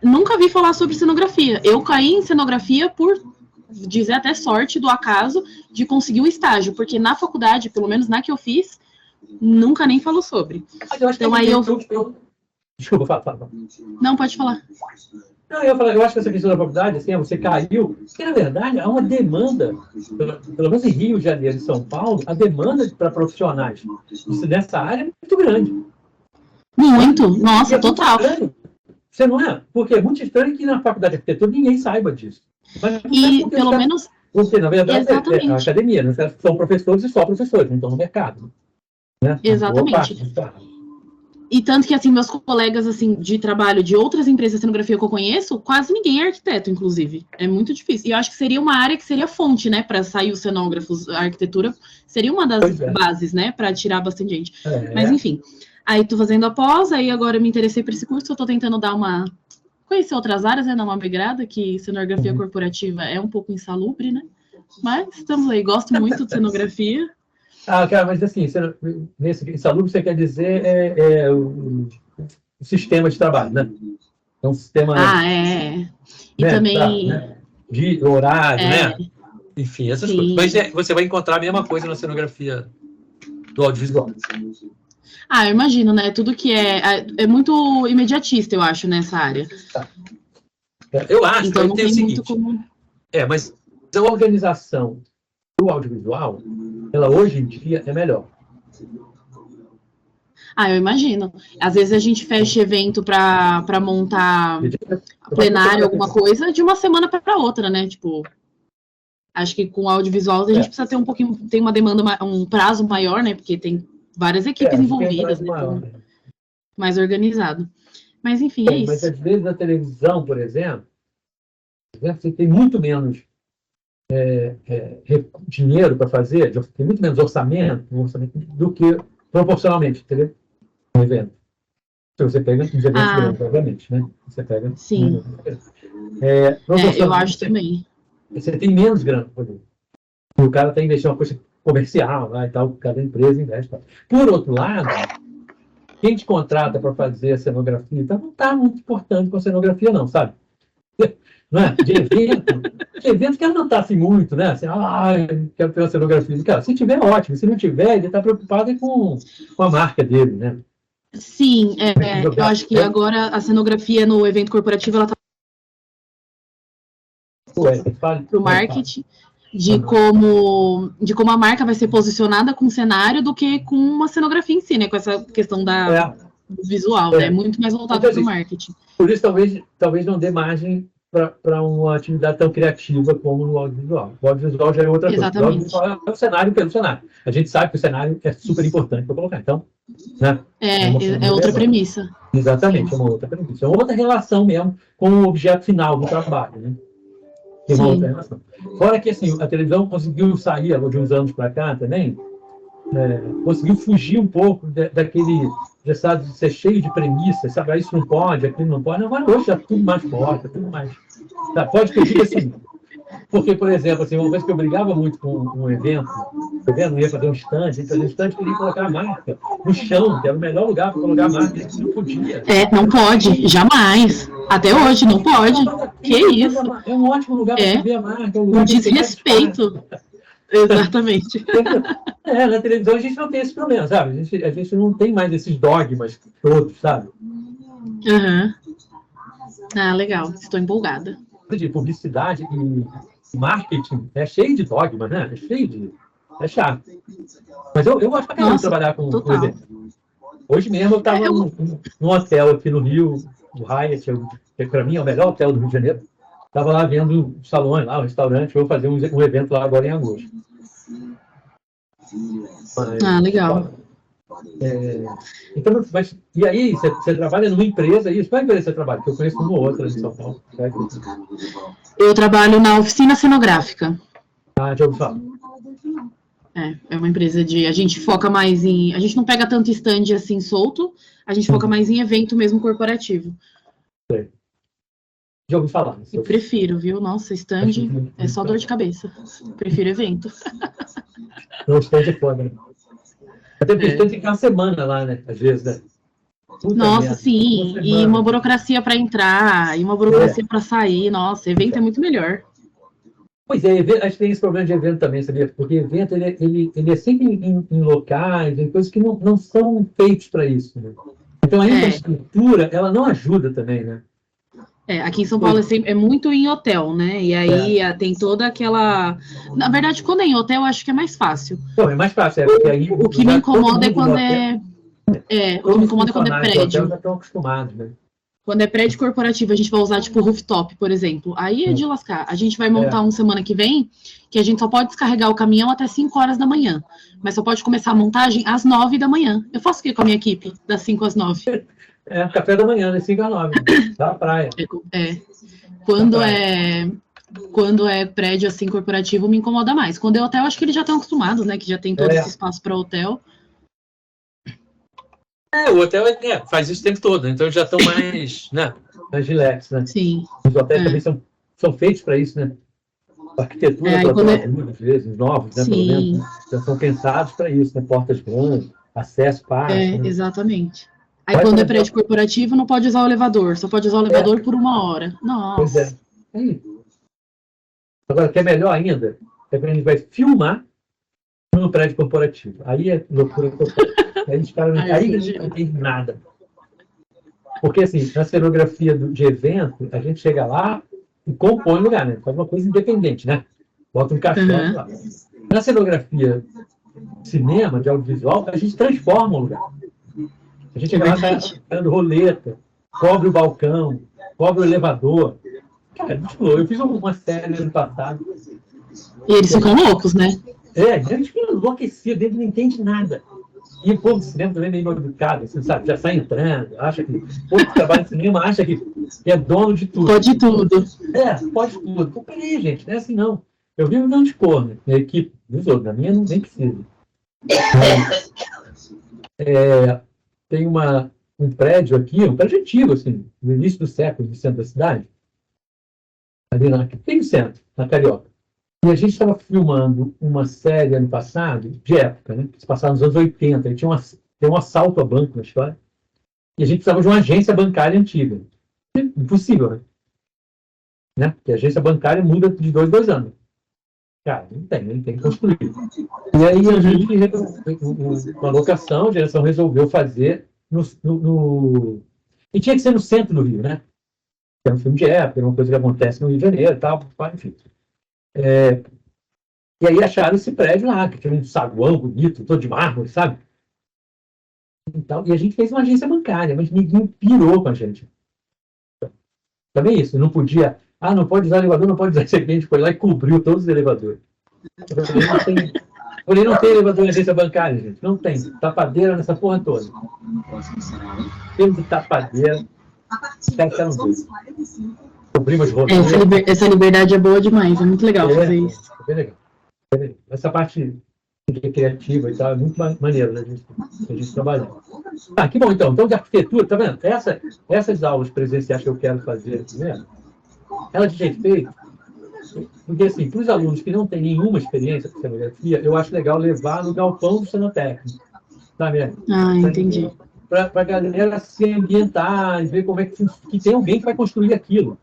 nunca vi falar sobre cenografia. Eu caí em cenografia por dizer até sorte do acaso de conseguir o estágio, porque na faculdade, pelo menos na que eu fiz, nunca nem falou sobre. Então aí Desculpa, fala. Não, pode falar. Não, eu acho que essa questão da faculdade, assim, você caiu, porque na verdade há uma demanda, pelo menos em Rio de Janeiro e São Paulo, a demanda para profissionais nessa área é muito grande. Muito, nossa, total. Você não é? Porque é muito estranho que na faculdade de arquitetura ninguém saiba disso. Mas, e pelo menos... Porque, na verdade, exatamente. É a academia, né? São professores e só professores, não estão no mercado. Né? Exatamente. E tanto que, assim, meus colegas, assim, de trabalho de outras empresas de cenografia que eu conheço, quase ninguém é arquiteto, inclusive. É muito difícil. E eu acho que seria uma área que seria fonte, né, para sair os cenógrafos. A arquitetura seria uma das bases, né, para tirar bastante gente. Mas, enfim. Aí, tô fazendo a pós, aí agora eu me interessei por esse curso, eu tô tentando conhecer outras áreas, né, dar uma migrada, que cenografia corporativa é um pouco insalubre, né? Mas estamos aí, gosto muito de cenografia. Cara, mas assim, nesse insalubre você quer dizer o sistema de trabalho, né? É um sistema... E né, também... de horário, né? Enfim, essas Sim. coisas. Mas você vai encontrar a mesma coisa na cenografia do audiovisual. Eu imagino, né? Tudo que é muito imediatista, eu acho, nessa área. Eu acho, então, que não tem o tem seguinte... muito como... mas a organização do audiovisual, ela hoje em dia é melhor. Eu imagino. Às vezes a gente fecha evento para montar plenário, alguma coisa, de uma semana para outra, né? Tipo, acho que com audiovisual a gente precisa ter tem uma demanda, um prazo maior, né? Porque tem várias equipes envolvidas, né? Mais organizado. Mas enfim, é isso. Mas às vezes a televisão, por exemplo, você tem muito menos dinheiro para fazer, tem muito menos orçamento do que proporcionalmente, entendeu? Um evento. Se você pega uns eventos grandes, obviamente, né? Você pega... Sim. Eu acho também. Você tem menos grana, por exemplo. E o cara está investindo em uma coisa comercial, lá, e tal, cada empresa investe. Tal. Por outro lado, quem te contrata para fazer a cenografia, então não está muito importante com a cenografia, não, sabe? Não é? De evento que ela não está assim muito, né? Assim, quero ter uma cenografia. Cara, se tiver, ótimo. Se não tiver, ele está preocupado com a marca dele, né? Sim, eu acho que agora a cenografia no evento corporativo, ela está para o marketing, de como a marca vai ser posicionada com o cenário do que com uma cenografia em si, né? Com essa questão do visual, né? Muito mais voltado então, para o marketing. Por isso, talvez não dê margem para uma atividade tão criativa como o audiovisual. O audiovisual já é outra coisa. O audiovisual é o cenário pelo cenário. A gente sabe que o cenário é super importante para colocar. Então, né? É outra premissa. Exatamente, é uma outra premissa. É uma outra relação mesmo com o objeto final do trabalho, né? Tem uma outra relação. Fora que, assim, a televisão conseguiu sair, de uns anos para cá também, conseguiu fugir um pouco daquele estado de ser cheio de premissas, sabe? Ah, isso não pode, aquilo não pode. Não, mas hoje já tudo mais pode, tudo mais. Tá, pode que eu diga assim, porque, por exemplo, assim, uma vez que eu brigava muito com um evento, eu ia fazer um stand, a gente fazia um stand, queria colocar a marca no chão, que era o melhor lugar para colocar a marca, a gente não podia. Não pode, jamais. Até hoje, não pode. Que isso? É um ótimo lugar para você ver a marca. Um desrespeito. Exatamente. Na televisão a gente não tem esse problema, sabe? A gente não tem mais esses dogmas todos, sabe? Uhum. Ah, legal. Estou empolgada. De publicidade e marketing é cheio de dogma, né? É chato. Mas eu gosto pra caramba de trabalhar com evento. Hoje mesmo eu estava num hotel aqui no Rio, o Hyatt, que para mim é o melhor hotel do Rio de Janeiro. Estava lá vendo salões, lá, um restaurante, vou fazer um evento lá agora em agosto. Mas, legal. Então, e aí, você trabalha numa empresa, isso? Qual empresa você trabalha? Que eu conheço uma ou outra em São Paulo. Eu trabalho na oficina cenográfica. Já ouvi falar. É uma empresa a gente foca mais em... A gente não pega tanto stand assim solto, a gente foca mais em evento mesmo corporativo. Já ouvi falar. Eu prefiro, viu? Nossa, stand é só dor de cabeça. Prefiro evento. Não, stand é foda, né? Até porque stand tem que ficar uma semana lá, né? Às vezes, né? Nossa, sim. E uma burocracia para entrar, e uma burocracia para sair. Nossa, evento é muito melhor. Pois é, acho que tem esse problema de evento também, sabia? Porque evento, ele é sempre em locais, em coisas que não são feitos para isso, né? Então, a infraestrutura, ela não ajuda também, né? Aqui em São Paulo é muito em hotel, né? E aí tem toda aquela... Na verdade, quando é em hotel, eu acho que é mais fácil. Não, é mais fácil, porque aí... O que me incomoda é quando o que me incomoda é quando é prédio. Já estão acostumados, né? Quando é prédio corporativo, a gente vai usar, tipo, rooftop, por exemplo. Aí é de lascar. A gente vai montar uma semana que vem, que a gente só pode descarregar o caminhão até 5 horas da manhã. Mas só pode começar a montagem às 9 da manhã. Eu faço o quê com a minha equipe, das 5 às 9? Café da manhã, das 5 às 9. Da praia. Quando é prédio, assim, corporativo, me incomoda mais. Quando é hotel, acho que eles já estão acostumados, né? Que já tem todo esse espaço para hotel. O hotel faz isso o tempo todo, então já estão mais, né? Mais relax, né? Sim. Os hotéis também são feitos para isso, né? A arquitetura às vezes, novos, né? Pelo menos, já são pensados para isso, né? Portas grandes, acesso fácil. Né? Exatamente. Aí quando é prédio corporativo, não pode usar o elevador, só pode usar o elevador por 1 hora. Nossa. Pois é. Agora, o que é melhor ainda, é quando a gente vai filmar no prédio corporativo. Aí é loucura total. Aí os caras não entendem nada. Porque, assim, na cenografia de evento, a gente chega lá e compõe o lugar, né? Faz uma coisa independente, né? Bota um caixão lá. Na cenografia de cinema, de audiovisual, a gente transforma o lugar. A gente chega lá, dando roleta, cobre o balcão, cobre o elevador. Cara, eu fiz uma série ano passado. E eles ficam loucos, né? Eles ficam enlouquecidos, eles não entendem nada. E o povo do cinema também é meio mal educado, assim, sabe? Já sai entrando, acha que... O povo que trabalha no cinema acha que é dono de tudo. Pode tudo. Pode tudo. Pô, peraí, gente, não é assim não. Eu vivo não dispor, né? Minha equipe, dos outros, na minha nem precisa. Tem um prédio aqui, um prédio antigo, assim, no início do século, no centro da cidade. Ali tem no centro, na Carioca. E a gente estava filmando uma série ano passado, de época, né? Que se passava nos anos 80. E tem um assalto a banco na história. E a gente precisava de uma agência bancária antiga. Impossível, né? Porque a agência bancária muda de 2 em 2 anos. Cara, não tem que construir. E aí a gente, uma locação, a direção resolveu fazer e tinha que ser no centro do Rio, né? É um filme de época, é uma coisa que acontece no Rio de Janeiro e tal, enfim. E aí acharam esse prédio lá, que tinha um saguão bonito, todo de mármore, sabe? E a gente fez uma agência bancária, mas ninguém pirou com a gente. Também isso, não podia... não pode usar elevador, não pode usar esse ambiente. Foi lá e cobriu todos os elevadores. Eu falei, não tem elevador em agência bancária, gente. Não tem. Tapadeira nessa porra toda. Temos de tapadeira. Cobrimos roteiros. Essa liberdade é boa demais. É muito legal fazer isso. É bem legal. Essa parte criativa e tal, é muito maneiro da gente trabalhar. Que bom, então de arquitetura, tá vendo? Essas aulas presenciais que eu quero fazer, né? Elas de efeito, porque assim, para os alunos que não têm nenhuma experiência com cenografia, eu acho legal levar no galpão do cenotécnico, sabe? Entendi. Para a galera se ambientar e ver como é que tem alguém que vai construir aquilo.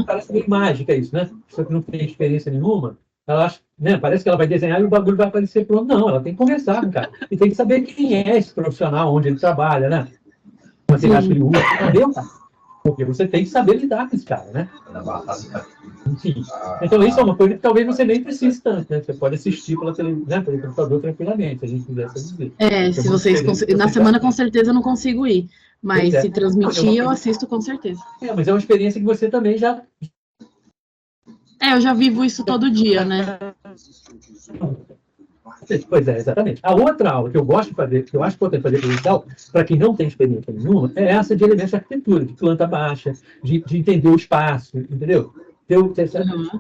Parece meio mágica isso, né? A pessoa que não tem experiência nenhuma, ela acha, né? Parece que ela vai desenhar e o bagulho vai aparecer pronto. Não, ela tem que conversar com o cara. E tem que saber quem é esse profissional, onde ele trabalha, né? O material que ele usa, entendeu, cara? Porque você tem que saber lidar com esse cara, né? Enfim. Então, isso é uma coisa que talvez você nem precise tanto, né? Você pode assistir pela televisão, né? Pelo computador tranquilamente, se a gente quiser dizer. Se vocês na semana, com certeza, eu não consigo ir. Mas se transmitir, eu assisto com certeza. Mas é uma experiência que você também já... Eu já vivo isso todo dia, né? Pois é, exatamente. A outra aula que eu gosto de fazer, que eu acho importante fazer presencial, para quem não tem experiência nenhuma, é essa de elementos de arquitetura, de planta baixa, de entender o espaço, entendeu? Ter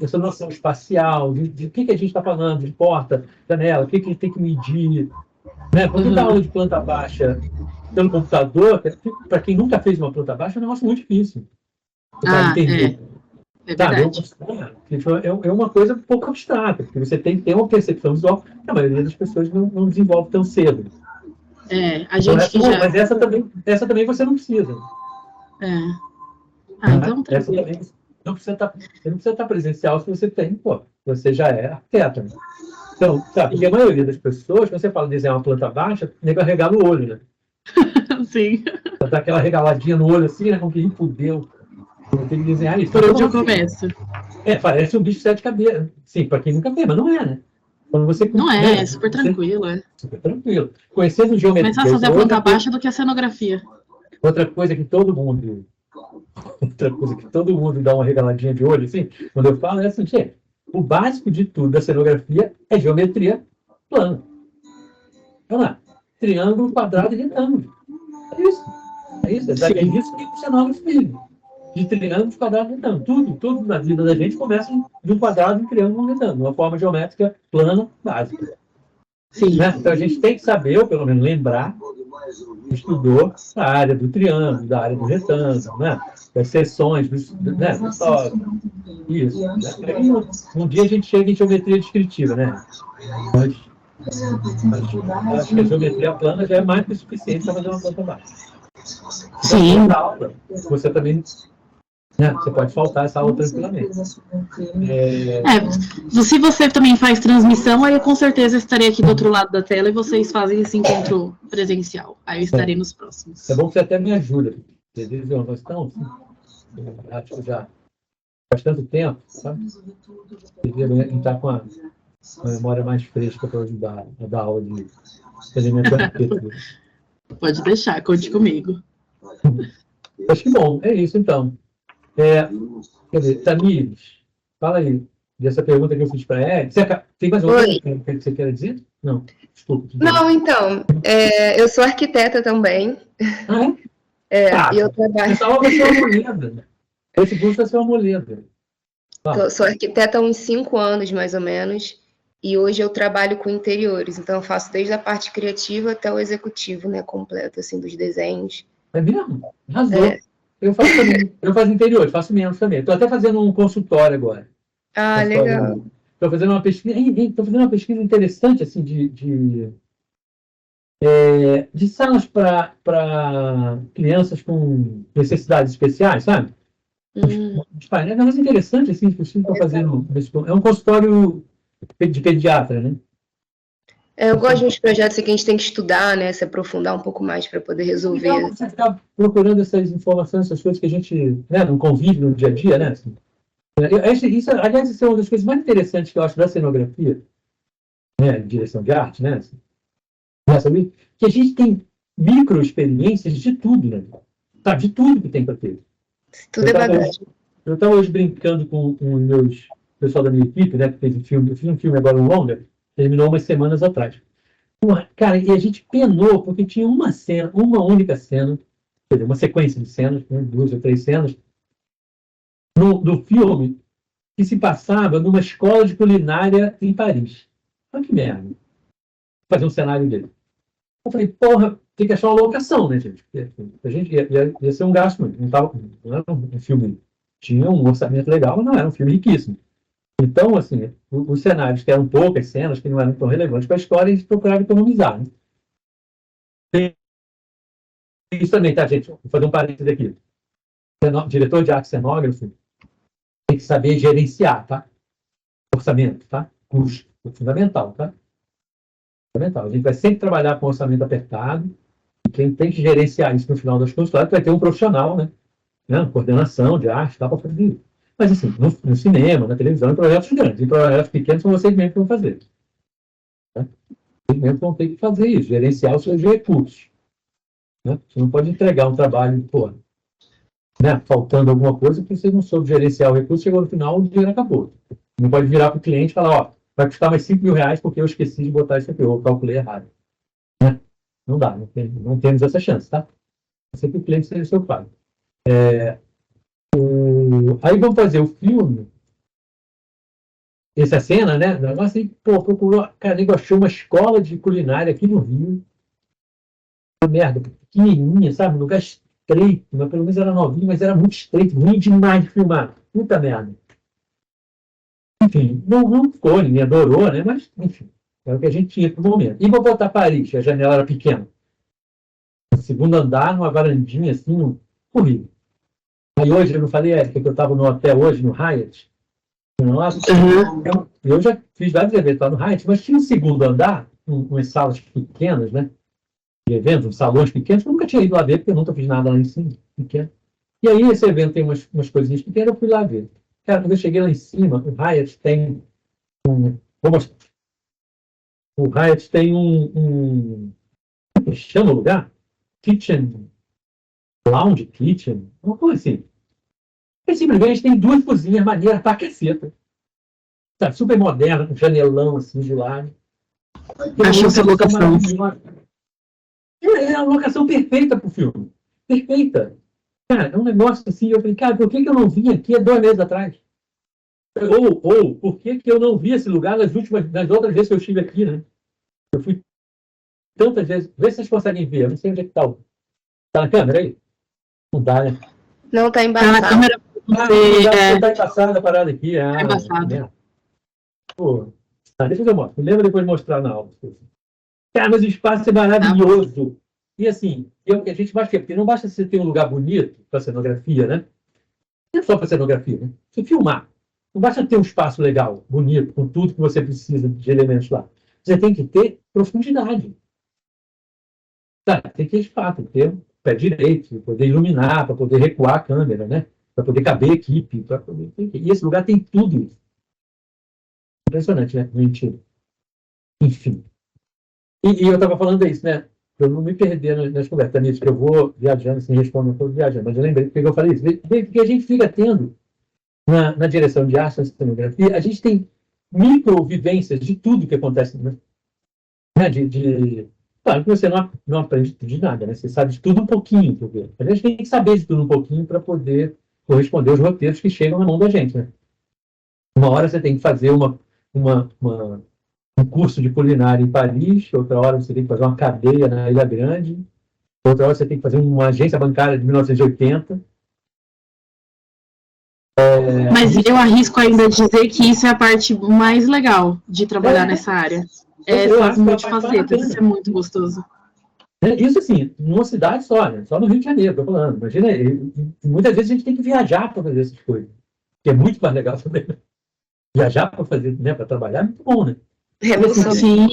essa noção espacial, de que a gente está falando, de porta, janela, o que tem que medir. Né? Quando dá aula de planta baixa pelo computador, para quem nunca fez uma planta baixa, é um negócio muito difícil. Entender. É verdade. É uma coisa um pouco abstrata, porque você tem que ter uma percepção visual que a maioria das pessoas não desenvolve tão cedo. A gente que já... Mas essa também você não precisa. Então tá. Essa também você não precisa estar presencial se você tem, você já é arquiteto. Né? Então, sabe, porque a maioria das pessoas, quando você fala de desenhar uma planta baixa, o nego arregala o olho, né? Sim. Dá aquela regaladinha no olho assim, né? Com que fudeu. Tem que desenhar isso. Por onde eu começo? Parece um bicho de 7 cabeças. Sim, para quem nunca fez, mas não é, né? Quando você não é super tranquilo, Super tranquilo. Conhecendo geometria. Começar a fazer a planta baixa do que a cenografia. Outra coisa que todo mundo dá uma regaladinha de olho, assim, quando eu falo, é assim, o básico de tudo da cenografia é geometria plana. Vamos lá. Triângulo, quadrado e retângulo. É isso. É isso que o cenógrafo vive. De triângulos, quadrados e retângulos. Tudo na vida da gente começa de um quadrado, um triângulo, um retângulo. Uma forma geométrica plana, básica. Sim. Né? Então a gente tem que saber, ou pelo menos lembrar, estudou a área do triângulo, da área do retângulo, né? Das seções, né? Isso. Um dia a gente chega em geometria descritiva, né? Mas acho que a geometria plana já é mais que o suficiente para fazer uma planta baixa. Sim. Então, aula, você também... Né? Você pode faltar essa aula tranquilamente. Se você também faz transmissão, aí eu com certeza estarei aqui do outro lado da tela e vocês fazem esse encontro presencial. Aí eu estarei nos próximos. É bom que você até me ajuda. Nós estamos, acho que já faz tanto tempo, sabe? Você está com a memória mais fresca para ajudar a dar aula de elementos de arquitetura. Pode deixar, conte comigo. Acho que bom, é isso então. Quer dizer, Tamires, fala aí dessa pergunta que eu fiz para ela. Tem mais alguma coisa que você quer dizer? Não, desculpa. Não, então, eu sou arquiteta também. E eu trabalho... Essa aula vai ser uma moleda. Esse curso vai ser uma moleda. Sou arquiteta há uns 5 anos, mais ou menos, e hoje eu trabalho com interiores, então eu faço desde a parte criativa até o executivo, né, completo, assim, dos desenhos. É mesmo? Razão. Eu faço também. Eu faço interior, faço menos também. Estou até fazendo um consultório agora. Legal. Estou fazendo uma pesquisa interessante assim de salas para crianças com necessidades especiais, sabe? É um negócio interessante assim, que eu estou fazendo. É um consultório de pediatra, né? Eu gosto de uns projetos que a gente tem que estudar, né? Se aprofundar um pouco mais para poder resolver. Então, você está procurando essas informações, essas coisas que a gente, né, não convive no dia a dia, né? Assim. Aliás, isso é uma das coisas mais interessantes que eu acho da cenografia, né, de direção de arte, né? Assim, que a gente tem micro-experiências de tudo, né? Tá, de tudo que tem para ter. Tudo é verdade. Eu estava hoje brincando com o pessoal da minha equipe, né? Que fez um filme, eu fiz um filme agora, um longa, terminou umas semanas atrás. Cara, e a gente penou, porque tinha uma única cena, quer dizer, uma sequência de cenas, né, 2 ou 3 cenas, do filme que se passava numa escola de culinária em Paris. Mas que merda. Fazer um cenário dele. Eu falei, porra, tem que achar uma locação, né, gente? Porque a gente ia ser um gasto, não era um filme, tinha um orçamento legal, mas não era um filme riquíssimo. Então, assim, os cenários que eram poucas cenas, que não eram tão relevantes para a história, eles procuravam economizar, né? Tem isso também, tá, gente? Vou fazer um parênteses aqui. Diretor de arte cenógrafo tem que saber gerenciar, tá? Orçamento, tá? Custo, fundamental, tá? Fundamental. A gente vai sempre trabalhar com orçamento apertado, e quem tem que gerenciar isso no final das contas, claro que vai ter um profissional, né? Coordenação de arte, dá para fazer isso. Mas, assim, no cinema, na televisão, em projetos grandes. Em projetos pequenos, são vocês mesmos que vão fazer. Tá? Vocês mesmos vão ter que fazer isso, gerenciar os seus recursos. Né? Você não pode entregar um trabalho, pô, né, faltando alguma coisa, porque você não soube gerenciar o recurso, chegou no final, o dinheiro acabou. Não pode virar para o cliente e falar, ó, vai custar mais 5 mil reais porque eu esqueci de botar isso aqui, eu calculei errado. Né? Não dá, não temos essa chance, tá? Sempre que o cliente seja seu pai. Aí vamos fazer o filme, essa cena, né? Nossa, aí, pô, procurou, cara, nego achou uma escola de culinária aqui no Rio, uma merda, pequenininha, sabe? Um lugar estreito, mas pelo menos era novinho, mas era muito estreito, ruim demais de filmar, puta merda. Enfim, não ficou, ninguém adorou, né? Mas, enfim, era o que a gente tinha pro momento. E vou botar Paris, a janela era pequena. No segundo andar, numa varandinha assim, horrível. Aí hoje, eu não falei, Érica, que eu estava no hotel hoje, no Hyatt. Nossa, eu já fiz vários eventos lá no Hyatt, mas tinha um segundo andar, umas salas pequenas, né? De eventos, salões pequenos, que eu nunca tinha ido lá ver, porque eu nunca fiz nada lá em cima, pequeno. E aí esse evento tem umas coisinhas pequenas, eu fui lá ver. Cara, quando eu cheguei lá em cima, o Hyatt tem vou mostrar. O Hyatt tem como chama o lugar? Kitchen, lounge kitchen, uma coisa assim. E simplesmente tem 2 cozinhas maneiras pra caceta. Sabe, super moderna, com janelão assim de lado. Achei essa locação. É a locação perfeita pro filme. Perfeita. Cara, é um negócio assim, eu falei, cara, por que eu não vim aqui há 2 meses atrás? Ou por que eu não vi esse lugar nas outras vezes que eu estive aqui, né? Eu fui tantas vezes. Vê se vocês conseguem ver. Eu não sei onde é que tá. Tá na câmera aí? Não dá, né? Não, tá Tá embaçado. na câmera você. Tá embaçada a parada aqui. Tá embaçado. Né? Pô, deixa eu mostrar. Lembra depois de mostrar na aula. Cara, mas o espaço é maravilhoso. E assim, a gente basta, porque não basta você ter um lugar bonito para cenografia, né? Não é só para cenografia, né? Você filmar. Não basta ter um espaço legal, bonito, com tudo que você precisa de elementos lá. Você tem que ter profundidade. Tá, tem que ter o pé direito, para poder iluminar, para poder recuar a câmera, né? Para poder caber a equipe. E esse lugar tem tudo isso. Impressionante, né? Mentira. Enfim. E eu estava falando isso, né? Eu não me perder nas conversas, nisso que eu vou viajando, assim, respondendo, eu estou viajando, mas eu lembrei porque eu falei isso. Porque a gente fica tendo, na direção de arte, na cenografia, a gente tem microvivências de tudo que acontece, né? Claro que você não aprende de nada, né? Você sabe de tudo um pouquinho, porque a gente tem que saber de tudo um pouquinho para poder corresponder aos roteiros que chegam na mão da gente, né? Uma hora você tem que fazer um curso de culinária em Paris, outra hora você tem que fazer uma cadeia na Ilha Grande, outra hora você tem que fazer uma agência bancária de 1980. Mas eu arrisco ainda dizer que isso é a parte mais legal de trabalhar nessa área. Essas multifacetas, isso é muito gostoso. Isso assim, numa cidade só, né? Só no Rio de Janeiro, tô falando. Imagina, muitas vezes a gente tem que viajar para fazer essas coisas, que é muito mais legal também. Viajar para fazer, né, para trabalhar é muito bom, né? Sim.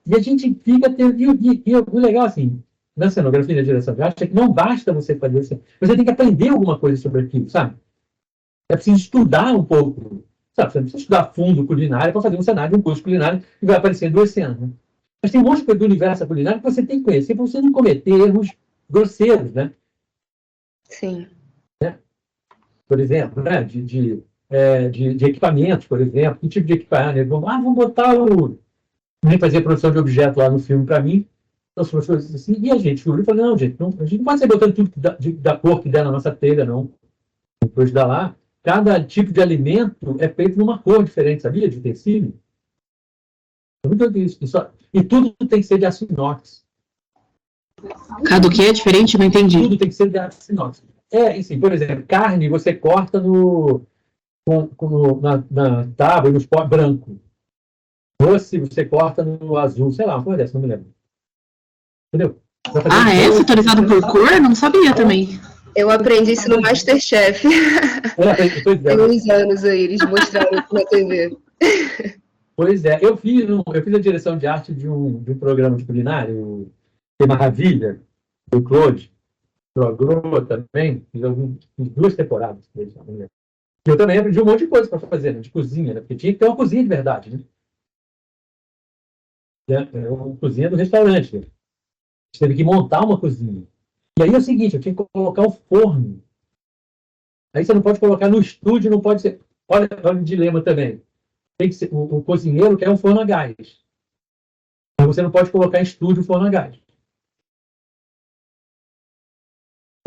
E a gente fica tendo. E o legal, assim, na cenografia e na direção de arte, é que não basta você fazer assim, você tem que aprender alguma coisa sobre aquilo, sabe? É preciso estudar um pouco, sabe? Você não precisa estudar fundo culinária para fazer um cenário de um curso culinário que vai aparecer em 2 cenas, né? Mas tem um monte de coisa do universo culinário que você tem que conhecer para você não cometer erros grosseiros, né? Sim. Por exemplo, né? De equipamentos, por exemplo, que tipo de equipamento? Vamos botar nem fazer produção de objeto lá no filme para mim, então, umas coisas assim, e a gente falou, não, gente, a gente não pode ser botando tudo da cor que der na nossa telha, não. Depois dá lá, cada tipo de alimento é feito numa cor diferente, sabia? De utensílio. É muito doido isso. E tudo tem que ser de aço inox. Cada o que é diferente? Não entendi. Tudo tem que ser de aço inox. Assim, por exemplo, carne você corta na tábua e nos pó branco. Doce você corta no azul, sei lá, uma coisa dessa, não me lembro. Entendeu? É setorizado por cor? Não sabia também. Eu aprendi isso no Masterchef. Tem uns anos aí, eles mostraram isso na TV. Pois é, eu fiz a direção de arte de um programa de culinário, Que Maravilha, do Claude, do Agro também, fiz 2 temporadas. Eu também aprendi um monte de coisa para fazer, né, de cozinha, né, porque tinha que ter uma cozinha de verdade, né? Uma cozinha do restaurante, né? A gente teve que montar uma cozinha. E aí é o seguinte, eu tinha que colocar o forno. Aí você não pode colocar no estúdio, não pode ser... Olha o dilema também. Tem que ser o cozinheiro quer um forno a gás. Mas você não pode colocar em estúdio o forno a gás.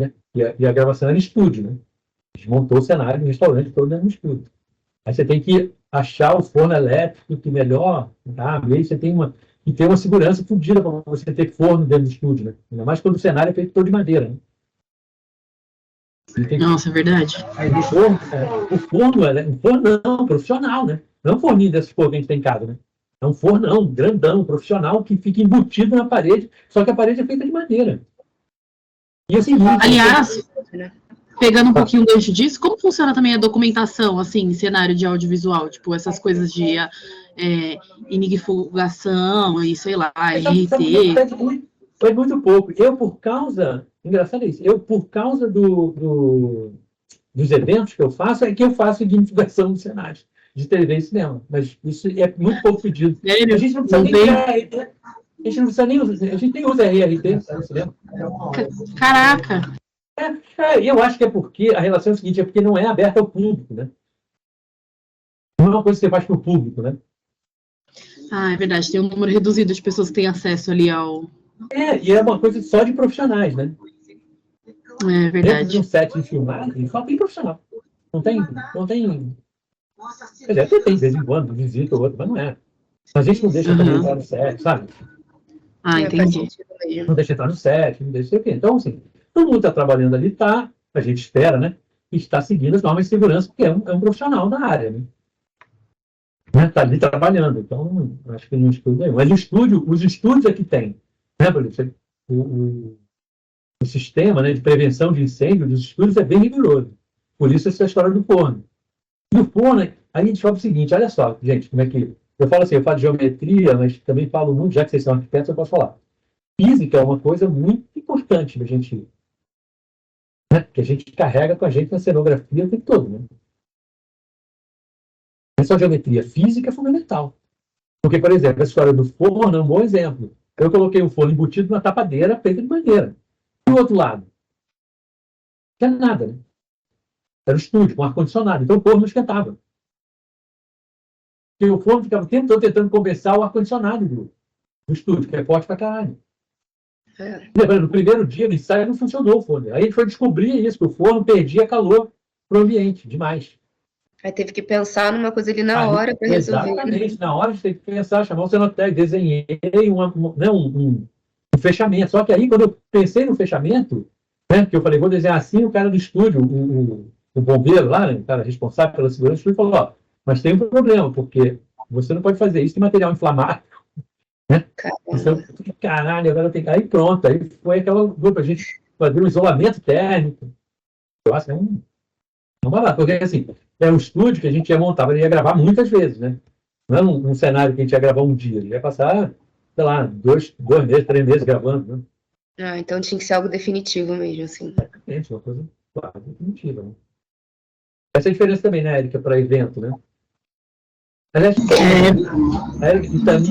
Né? E a gravação era em estúdio, né? A gente montou o cenário do restaurante todo dentro do estúdio. Aí você tem que achar o forno elétrico que melhor, tá? E aí você tem uma segurança fodida para você ter forno dentro do estúdio, né? Ainda mais quando o cenário é feito todo de madeira, né? Nossa, é verdade. O forno é um fornão profissional, né? Não é um forninho desses que a gente tem em casa, né? É um fornão grandão, profissional, que fica embutido na parede, só que a parede é feita de madeira. E assim, aliás, pegando um pouquinho o gancho disso, como funciona também a documentação, assim, em cenário de audiovisual? Tipo, essas coisas de ignifugação e, sei lá, RT. Foi muito pouco. Engraçado isso, por causa dos eventos que eu faço, é que eu faço ignifugação de cenários de TV e cinema. Mas isso é muito pouco pedido. A gente não precisa nem usar RT. A gente não precisa nem usar. A gente nem usa RT no cinema. Caraca! Eu acho que é porque a relação é a seguinte, é porque não é aberta ao público, né? Não é uma coisa que você faz para o público, né? É verdade. Tem um número reduzido de pessoas que têm acesso ali ao... E é uma coisa só de profissionais, né? É verdade. Dentro de um set de filmagem, só tem profissional. Não tem... Quer dizer, tem de vez em quando, visita ou outro, mas não é. A gente não deixa também entrar no set, sabe? Entendi. Não deixa entrar no set, não deixa o quê. Então, assim, todo mundo está trabalhando ali, a gente espera, né? E está seguindo as normas de segurança, porque é um profissional da área, né? Está ali trabalhando. Então, acho que não estudo nenhum. Mas os estúdios é que tem. Né, por exemplo, o sistema, né, de prevenção de incêndio dos estúdios é bem rigoroso. Por isso essa história do forno. E o forno, aí a gente fala o seguinte, olha só, gente, como é que... Eu falo assim, eu falo de geometria, mas também falo muito, já que vocês são arquitetos, eu posso falar. Física é uma coisa muito importante da gente... Né, que a gente carrega com a gente na cenografia o tempo todo, né? Não é só geometria, física é fundamental. Porque, por exemplo, a história do forno é um bom exemplo. Eu coloquei o forno embutido na tapadeira feita de madeira. E o outro lado? Não tinha nada, né? Era o estúdio, com ar-condicionado. Então o forno não esquentava. E o forno ficava o tempo todo tentando compensar o ar-condicionado do estúdio, que é forte pra caralho. No primeiro dia do ensaio não funcionou o forno. Aí a gente foi descobrir isso, que o forno perdia calor pro ambiente, demais. Aí teve que pensar numa coisa ali na hora para resolver. Exatamente, na hora a gente tem que pensar, chamar o cenotécnico, desenhei um fechamento. Só que aí, quando eu pensei no fechamento, né, que eu falei, vou desenhar assim, o cara do estúdio, o bombeiro lá, né, o cara responsável pela segurança do estúdio, falou, mas tem um problema, porque você não pode fazer isso em material inflamável. Né? Então, caralho, agora tem que... Aí pronto, aí foi aquela grupo, a gente fazer um isolamento térmico. Eu acho que é um barato, porque assim, é um estúdio que a gente ia montar, ele ia gravar muitas vezes, né? Não é um cenário que a gente ia gravar um dia, ele ia passar, sei lá, 2 meses, 3 meses gravando, né? Então tinha que ser algo definitivo mesmo, assim. Exatamente, uma coisa definitiva, né? Essa é a diferença também, né, Érica, para evento, né? Aliás,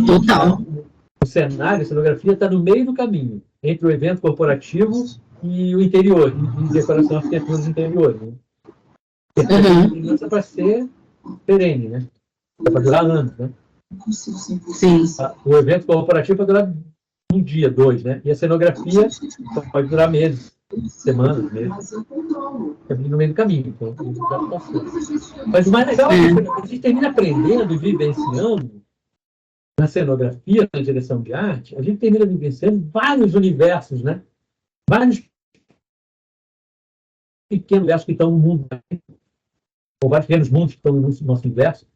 total. O cenário, a cenografia está no meio do caminho entre o evento corporativo e o interior, e decoração arquitetura dos interiores, né? Isso é para ser perene, né? É para durar anos, né? Sim. O evento corporativo é para durar um dia, 2, né? E a cenografia pode durar meses. semanas, meses, no meio do caminho. Então, mas o mais legal é que a gente termina aprendendo e vivenciando na cenografia, na direção de arte, a gente termina vivenciando vários universos, né? Vários pequenos universos que estão no mundo, ou vários pequenos mundos que estão no nosso universo,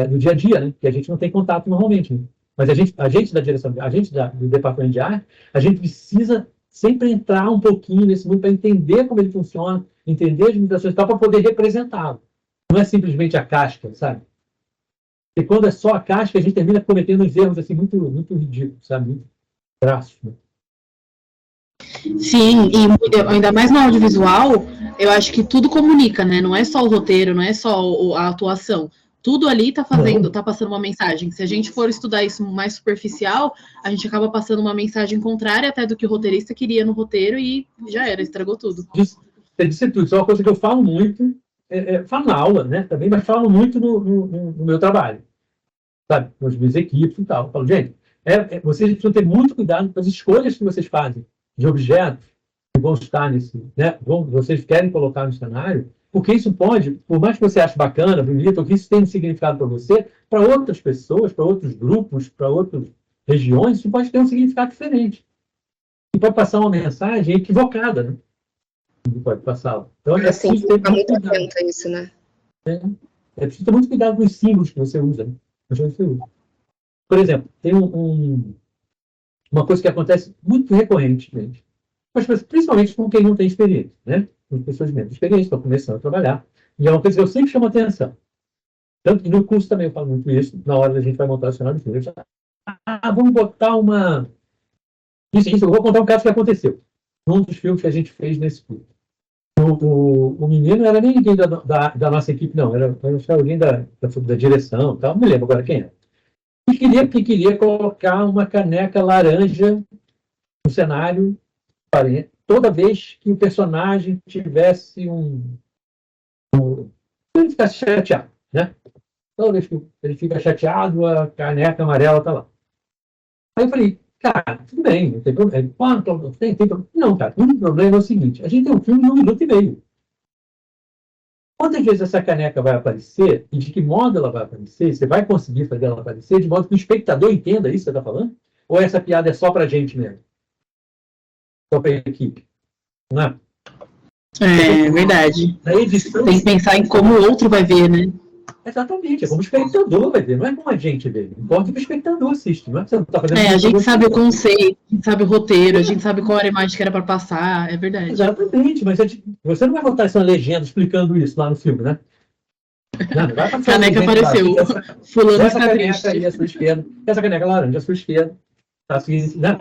no dia a dia, né? Que a gente não tem contato normalmente. Né? Mas a gente da direção, a gente do departamento de arte, a gente precisa sempre entrar um pouquinho nesse mundo para entender como ele funciona, entender as limitações e tal, para poder representá-lo. Não é simplesmente a casca, sabe? E quando é só a casca, a gente termina cometendo uns erros assim, muito, muito ridículos, sabe? Muito grassos. Né? Sim, e ainda mais no audiovisual, eu acho que tudo comunica, né? Não é só o roteiro, não é só a atuação. Tudo ali tá passando uma mensagem. Se a gente for estudar isso mais superficial, a gente acaba passando uma mensagem contrária até do que o roteirista queria no roteiro e já era, estragou tudo. Você disse tudo. Isso é uma coisa que eu falo muito, falo na aula, né, também, mas falo muito no meu trabalho, sabe? Com as minhas equipes e tal. Eu falo, gente, vocês precisam ter muito cuidado com as escolhas que vocês fazem de objetos que vão estar nesse, né, vocês querem colocar no cenário, porque isso pode, por mais que você ache bacana, bonito, ou que isso tenha um significado para você, para outras pessoas, para outros grupos, para outras regiões, isso pode ter um significado diferente. E pode passar uma mensagem equivocada, né? Pode passar. Então, assim, fica muito atento a isso, né? É preciso ter muito cuidado com os símbolos que você usa, né? Por exemplo, tem uma coisa que acontece muito recorrentemente, mas principalmente com quem não tem experiência, né? Com pessoas menos experientes, estão começando a trabalhar. E é uma coisa que eu sempre chamo a atenção. Tanto, e no curso também eu falo muito isso, na hora que a gente vai montar o cenário de filme. Vamos botar uma... Isso, eu vou contar um caso que aconteceu. Num dos filmes que a gente fez nesse curso. O menino não era nem ninguém da nossa equipe, não. Era alguém da direção, tal. Não me lembro agora quem era. E queria colocar uma caneca laranja no cenário toda vez que o personagem tivesse ele ficasse chateado, né? Toda vez que ele fica chateado, a caneca amarela está lá. Aí eu falei, cara, tudo bem, não tem problema. Tem problema. Não, cara, o único problema é o seguinte, a gente tem um filme de 1 minuto e meio. Quantas vezes essa caneca vai aparecer e de que modo ela vai aparecer? Você vai conseguir fazer ela aparecer de modo que o espectador entenda isso que você está falando? Ou essa piada é só para a gente mesmo? Só para a equipe? Não é? É verdade. Edição, tem que pensar em como o outro vai ver, né? Exatamente, é como o espectador vai ver, não é como a gente vê. Importa que o espectador assiste, não é que você não está fazendo. A gente sabe o conceito, a gente sabe o roteiro, a gente sabe qual era a imagem que era para passar, é verdade. Exatamente, mas você não vai botar essa legenda explicando isso lá no filme, né? Não vai passar. Caneca apareceu. Fulano essa está caneca triste. aí à sua esquerda, essa caneca laranja à sua esquerda, está seguindo, né?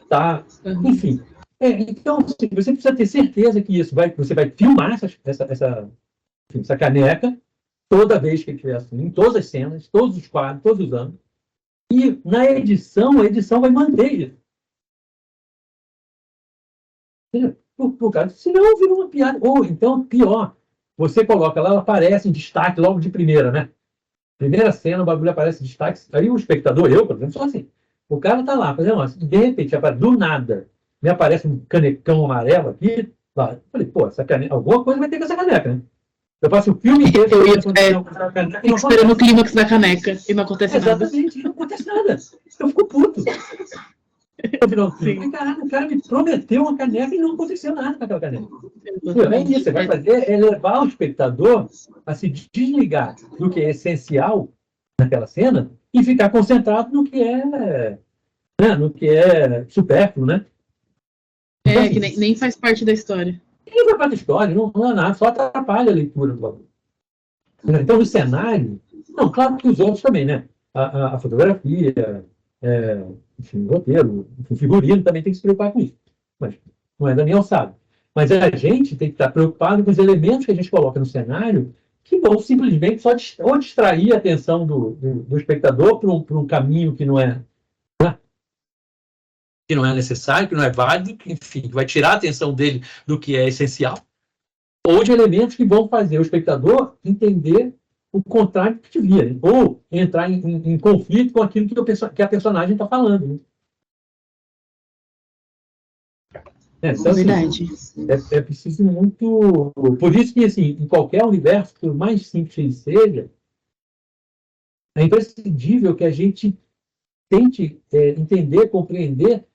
Tá, enfim. Então, assim, você precisa ter certeza que você vai filmar essa caneca toda vez que ele estiver assim, em todas as cenas, todos os quadros, todos os anos. E na edição, a edição vai manter isso. Senão vira uma piada. Ou então, pior, você coloca lá, ela aparece em destaque logo de primeira, né? Primeira cena, o bagulho aparece em destaque. Aí o espectador, eu, por exemplo, sou assim. O cara tá lá fazendo e de repente, do nada, me aparece um canecão amarelo aqui. Lá. Eu falei, pô, essa caneca, alguma coisa vai ter com essa caneca, né? Eu faço o filme inteiro esperando o clímax da caneca e não acontece nada. Exatamente, não acontece nada. Eu fico puto. No final do filme, caralho, o cara me prometeu uma caneca e não aconteceu nada com aquela caneca. É isso, você vai fazer é levar o espectador a se desligar do que é essencial naquela cena e ficar concentrado no que é supérfluo, né? Então, que nem faz parte da história. Ninguém vai para a história, não é nada, só atrapalha a leitura do bagulho. Então, no cenário, não, claro que os outros também, né? A fotografia, enfim, o roteiro, o figurino também tem que se preocupar com isso. Mas não é Daniel sabe. Mas a gente tem que estar preocupado com os elementos que a gente coloca no cenário que vão simplesmente só distrair a atenção do espectador para um caminho que não é necessário, que não é válido, que, enfim, vai tirar a atenção dele do que é essencial, ou de elementos que vão fazer o espectador entender o contrário do que devia, né? Ou entrar em conflito com aquilo que a personagem está falando. Né? Né? Então, assim, Verdade. é preciso muito... Por isso que, assim, em qualquer universo, por mais simples que ele seja, é imprescindível que a gente tente entender, compreender,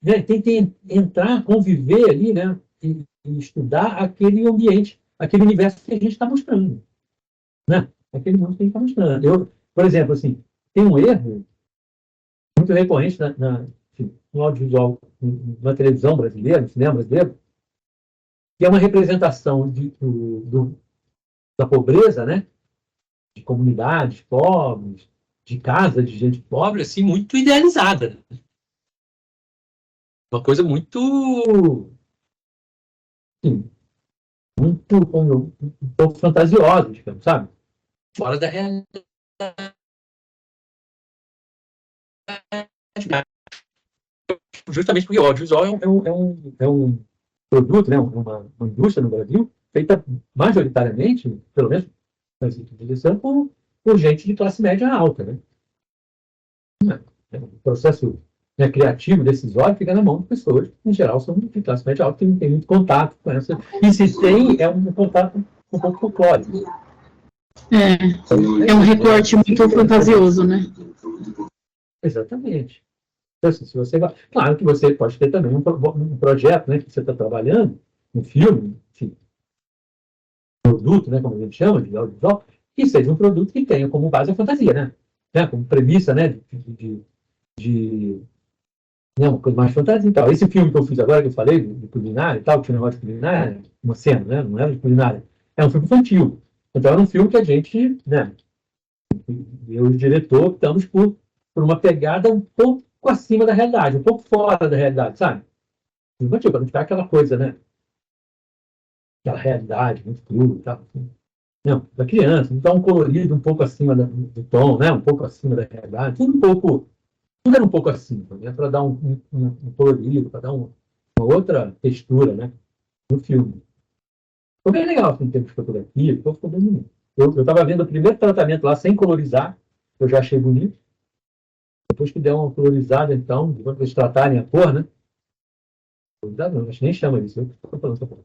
né? Tente entrar, conviver ali, né? E estudar aquele ambiente, aquele universo que a gente está mostrando. Né? Aquele universo que a gente está mostrando. Eu, por exemplo, assim, tem um erro muito recorrente enfim, no audiovisual, na televisão brasileira, no cinema brasileiro, que é uma representação da pobreza, né? De comunidades pobres, de casa de gente pobre, assim, muito idealizada. Né? Uma coisa muito, assim, muito um pouco fantasiosa, digamos, sabe? Fora da realidade. Justamente porque o audiovisual é um produto, né? Uma indústria no Brasil feita majoritariamente, pelo menos nas instituições, por gente de classe média alta. Né? O processo, né, criativo, decisório, fica na mão de pessoas, em geral, são de classe média alta, que não tem muito contato com essa. E se tem, é um contato um pouco folclórico. É um recorte muito fantasioso, né? Exatamente. Então, assim, se você vai... Claro que você pode ter também um projeto, né, que você está trabalhando, um filme, enfim, produto, né, como a gente chama, de audiovisual, que seja um produto que tenha como base a fantasia, né? Como premissa, né, né, uma coisa mais fantasia e tal. Esse filme que eu fiz agora, que eu falei, de culinária e tal, que tinha um negócio de culinária, uma cena, né, não era de culinária, é um filme infantil. Então era um filme que a gente, né, eu e o diretor optamos por uma pegada um pouco acima da realidade, um pouco fora da realidade, sabe? Infantil, para não ficar aquela coisa, né? Aquela realidade muito crua e tal. Assim. Não, da criança, então um colorido um pouco acima do tom, né? Um pouco acima da realidade, tudo era um pouco acima, né? Para dar um colorido, para dar uma outra textura, né? No filme. Ficou bem legal, assim, em termos de fotografia, ficou bem bonito. Eu estava vendo o primeiro tratamento lá sem colorizar, eu já achei bonito. Depois que deu uma colorizada, então, depois que eles tratarem a cor, né? Colorizada não, acho que nem chama isso, eu estou falando essa porra.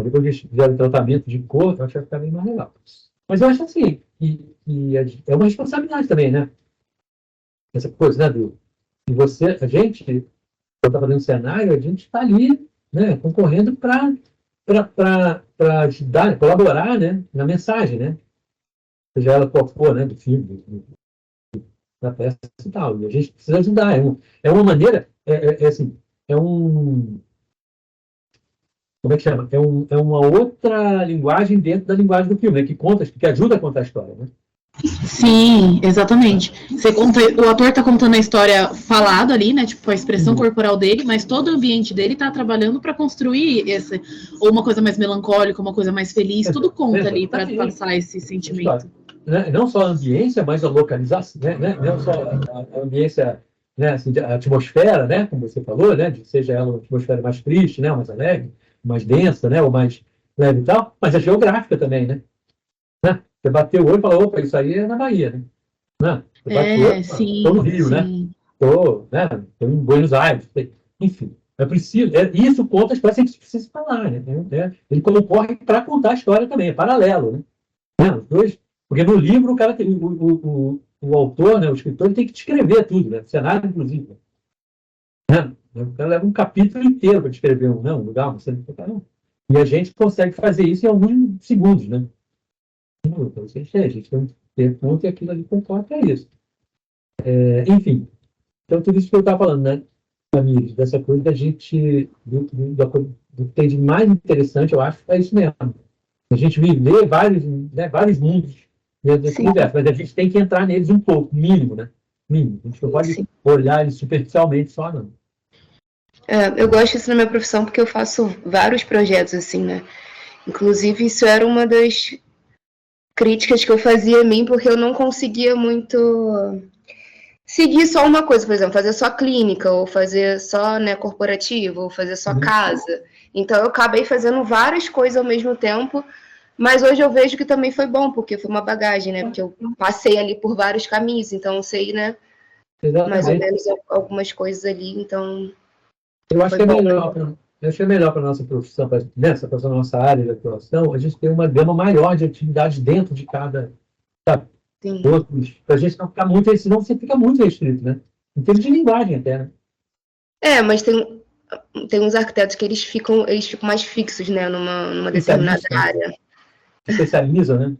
Depois que eles fizeram o tratamento de cor, eu acho que vai ficar bem mais legal. Mas eu acho assim, que é uma responsabilidade também, né? Essa coisa, né, e você, a gente, quando está fazendo cenário, a gente está ali, né, concorrendo para ajudar, colaborar, né, na mensagem, né? Seja ela qual for, né, do filme, da peça e tal. E a gente precisa ajudar. É uma maneira, assim, como é que chama? É uma outra linguagem dentro da linguagem do filme, né, que ajuda a contar a história, né? Sim, exatamente. O ator tá contando a história falada ali, né? Tipo, a expressão corporal dele, mas todo o ambiente dele tá trabalhando para construir ou uma coisa mais melancólica, uma coisa mais feliz, tudo conta ali para passar esse sentimento. Não só a ambiência, mas a localização, né? Não só a ambiência, né, assim, a atmosfera, né? Como você falou, né? Seja ela uma atmosfera mais triste, né? Mais alegre, mais densa, né? Ou mais leve e tal, mas a geográfica também, né? Você bateu o olho e falou, opa, isso aí é na Bahia, né? Você bateu, estou no Rio, sim. Né? Estou em Buenos Aires, enfim. É preciso, isso conta a história sem que precisa falar, né? Ele concorre para contar a história também, é paralelo, né? Os dois, porque no livro o cara tem, o autor, né, o escritor, ele tem que descrever tudo, né? O cenário, inclusive. Né? O cara leva um capítulo inteiro para descrever um lugar, uma cena. E a gente consegue fazer isso em alguns segundos, né? Então, a gente tem um tempo e aquilo ali comporta isso. Enfim, então tudo isso que eu estava falando, né, Tamires, dessa coisa da gente, do que tem de mais interessante, eu acho, é isso mesmo. A gente vê vários mundos dentro desse universo, mas a gente tem que entrar neles um pouco, mínimo, né? Mínimo. A gente não pode olhar eles superficialmente só, não. Eu gosto disso na minha profissão porque eu faço vários projetos assim, né? Inclusive, isso era uma das críticas que eu fazia a mim, porque eu não conseguia muito seguir só uma coisa, por exemplo, fazer só clínica, ou fazer só, né, corporativo, ou fazer só casa. Então eu acabei fazendo várias coisas ao mesmo tempo, mas hoje eu vejo que também foi bom, porque foi uma bagagem, né? Porque eu passei ali por vários caminhos, então eu sei, né, mais ou menos algumas coisas ali, então eu acho que é melhor. Eu acho que é melhor para a nossa profissão, para a nossa área de atuação, a gente ter uma gama maior de atividades dentro de cada Sim. outros, para a gente não ficar muito, senão você fica muito restrito, né? Em termos de linguagem até, né? Mas tem uns arquitetos que eles ficam mais fixos, né, numa determinada área. Especializa, né?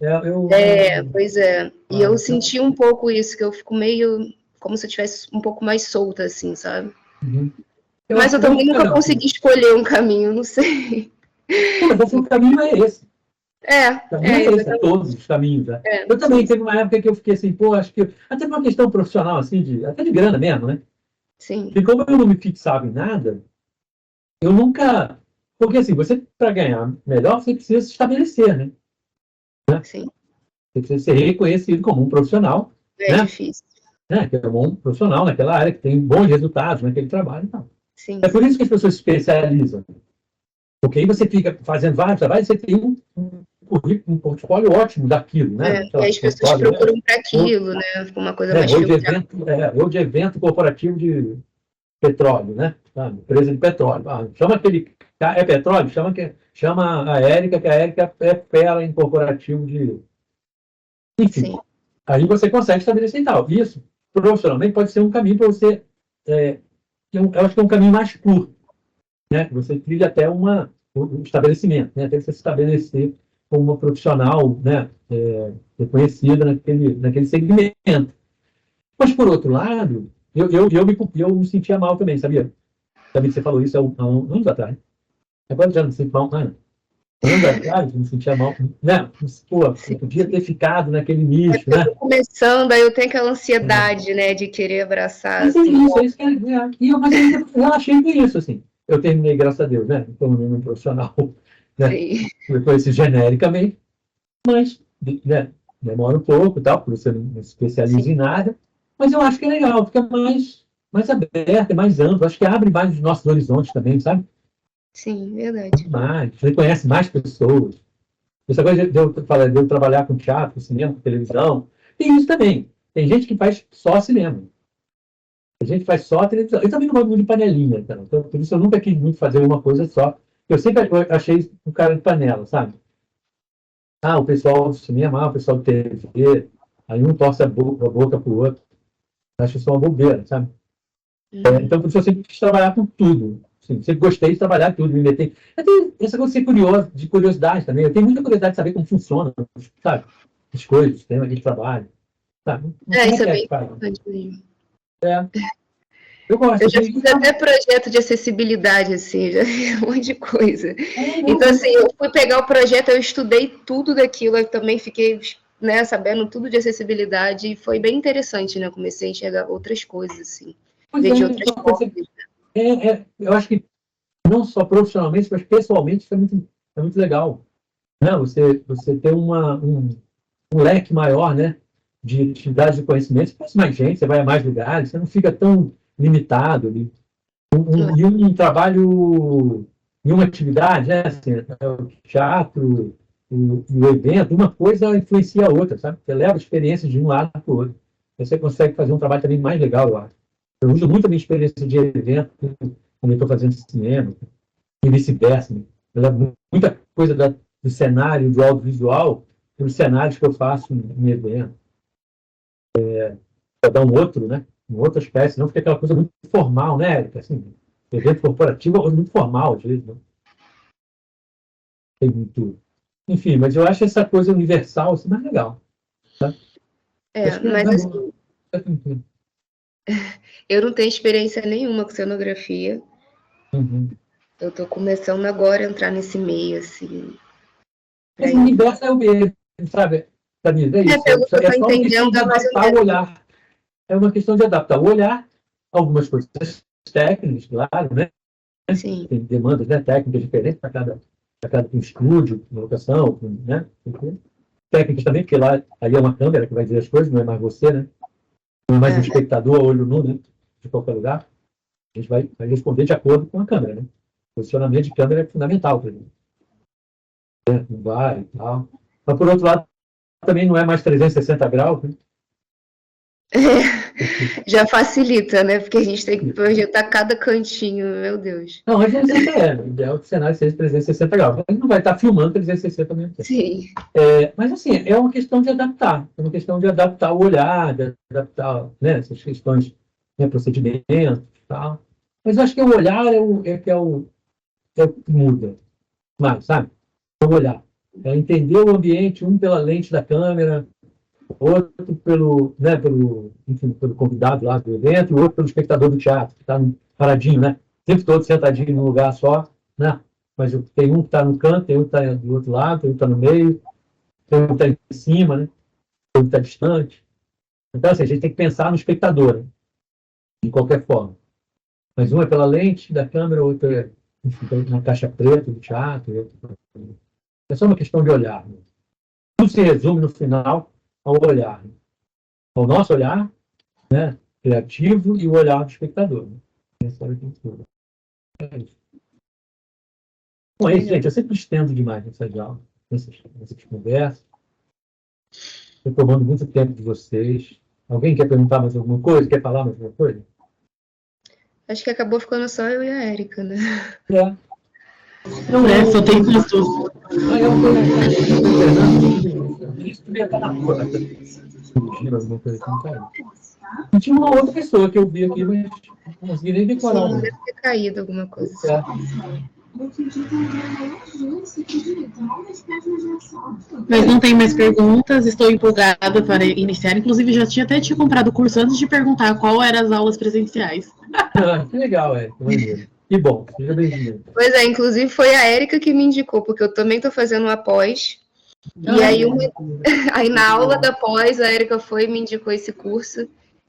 Pois é. E eu senti um pouco isso, que eu fico meio como se eu estivesse um pouco mais solta, assim, sabe? Uhum. Mas eu também nunca consegui escolher um caminho, não sei. Mas o caminho é esse. Exatamente. Todos os caminhos. Né? Eu também teve uma época que eu fiquei assim, pô, acho que até por uma questão profissional, assim, até de grana mesmo, né? Sim. E como eu não me fixava em nada, eu nunca. Porque assim, você, para ganhar melhor, você precisa se estabelecer, né? Sim. Você precisa ser reconhecido como um profissional. É né? difícil. Né? Que é um bom profissional naquela área, que tem bons resultados naquele trabalho. Então. Sim. É por isso que as pessoas se especializam. Porque aí você fica fazendo vários trabalhos e você tem um portfólio ótimo daquilo, né? E as pessoas procuram para aquilo, né? Uma coisa mais ou de evento corporativo de petróleo, né? Empresa de petróleo. Chama aquele... É petróleo? Chama a Érica, que a Érica é fera em corporativo de... Enfim, Sim. aí você consegue estabelecer e tal. Isso, profissionalmente, pode ser um caminho para você... eu acho que é um caminho mais curto, né? Você trilha até um estabelecimento, né? Até você se estabelecer como uma profissional, né? Reconhecida naquele segmento. Mas, por outro lado, eu me sentia mal também, sabia? Sabia que você falou isso há anos atrás. Agora já não me sinto mal, não. Anos atrás, eu me sentia mal. Né? Pô, eu podia ter ficado naquele nicho, né? Começando, aí eu tenho aquela ansiedade, né? De querer abraçar. Mas assim. é isso que mas eu relaxei com isso, assim. Eu terminei, graças a Deus, né? Como um profissional, né? Eu conheci genericamente, mas né? Demora um pouco, tal, porque você não se especializa em nada. Mas eu acho que é legal, fica mais aberto, mais amplo. Acho que abre mais os nossos horizontes também, sabe? Sim, verdade. Você conhece mais pessoas. Essa coisa de eu trabalhar com teatro, cinema, televisão, tem isso também. Tem gente que faz só cinema. Tem gente que faz só televisão. Eu também não gosto muito de panelinha, então por isso eu nunca quis muito fazer uma coisa só. Eu sempre achei um cara de panela, sabe? O pessoal do cinema, o pessoal de TV, aí um torce a boca pro outro. Acho isso uma bobeira, sabe? Então, por isso eu sempre quis trabalhar com tudo. Assim, sempre gostei de trabalhar com tudo, me meter. Eu tenho essa coisa de ser curioso, de curiosidade também. Eu tenho muita curiosidade de saber como funciona, sabe? As coisas, tem aquele trabalho. Sabe? Isso é bem importante mesmo. Eu gosto. Eu já fiz até projeto de acessibilidade, assim, já fiz um monte de coisa. Então, assim, eu fui pegar o projeto, eu estudei tudo daquilo, eu também fiquei, né, sabendo tudo de acessibilidade, e foi bem interessante, né? Eu comecei a enxergar outras coisas, assim, de outras formas. Eu acho que não só profissionalmente, mas pessoalmente isso é muito legal. Né? Você ter um leque maior, né, de atividades de conhecimento, você conhece mais gente, você vai a mais lugares, você não fica tão limitado ali. E um trabalho, e uma atividade, né, assim, o teatro, o evento, uma coisa influencia a outra, sabe? Você leva experiências de um lado para o outro. Você consegue fazer um trabalho também mais legal, eu acho. Eu uso muito a minha experiência de evento quando eu estou fazendo cinema, e vice-versa. Né? Eu levo muita coisa do cenário, do audiovisual, dos cenários que eu faço em evento. Para dar um outro, né? Um outro aspecto, não fica aquela coisa muito formal, né, Érica? Assim, evento corporativo é uma coisa muito formal, às vezes. Né? Tem muito... Enfim, mas eu acho essa coisa universal assim, mais legal. Tá? Mas assim, eu não tenho experiência nenhuma com cenografia. Eu estou começando agora a entrar nesse meio, assim. Mas o universo é o mesmo, sabe? É isso. Pelo que eu estou entendendo, de adaptar o olhar. É uma questão de adaptar o olhar, algumas coisas técnicas, claro, né? Sim. Tem demandas, né, técnicas diferentes para cada estúdio, locação, né? Técnicas também, porque lá aí é uma câmera que vai dizer as coisas, não é mais você, né? Não é mais um espectador a olho nu, né? De qualquer lugar. A gente vai responder de acordo com a câmera, né? O posicionamento de câmera é fundamental para gente. No bar e tal. Mas, por outro lado, também não é mais 360 graus, né? Já facilita, né? Porque a gente tem que projetar cada cantinho, meu Deus. Não, mas não é. O ideal é que o cenário seja 360 graus. A gente não vai estar filmando 360 ao mesmo tempo. Sim. Mas, assim, é uma questão de adaptar. É uma questão de adaptar o olhar, de adaptar, né, essas questões, né, procedimentos e tal. Mas eu acho que o olhar é o que muda mais, sabe? É o olhar. É entender o ambiente, um pela lente da câmera, outro enfim, pelo convidado lá do evento, e outro pelo espectador do teatro, que está paradinho, né? O tempo todo sentadinho num lugar só, né? Mas tem um que está no canto, tem um que está do outro lado, tem um que está no meio, tem um que está em cima, né? Tem um que está distante. Então, assim, a gente tem que pensar no espectador, né? De qualquer forma. Mas um é pela lente da câmera, outro é, enfim, na caixa preta do teatro. Outro... É só uma questão de olhar. Né? Tudo se resume, no final, ao olhar. Né? Ao nosso olhar, né, criativo, e o olhar do espectador. Né? Essa é a cultura. É isso. Bom, é isso, gente. Eu sempre estendo demais nessas aulas, nessas conversas. Estou tomando muito tempo de vocês. Alguém quer perguntar mais alguma coisa? Quer falar mais alguma coisa? Acho que acabou ficando só eu e a Érica, né? É. Não é, só tem custo. E tinha uma outra pessoa que eu vi aqui, mas não consegui nem decorar. Sim, deve ter caído alguma coisa assim. Mas não tem mais perguntas, estou empolgada para iniciar. Inclusive, já tinha até comprado o curso antes de perguntar qual eram as aulas presenciais. Que legal, Érica. Que bom, seja bem-vindo. Pois é, inclusive foi a Érica que me indicou, porque eu também estou fazendo uma pós. E aí na aula da pós, a Érica foi e me indicou esse curso.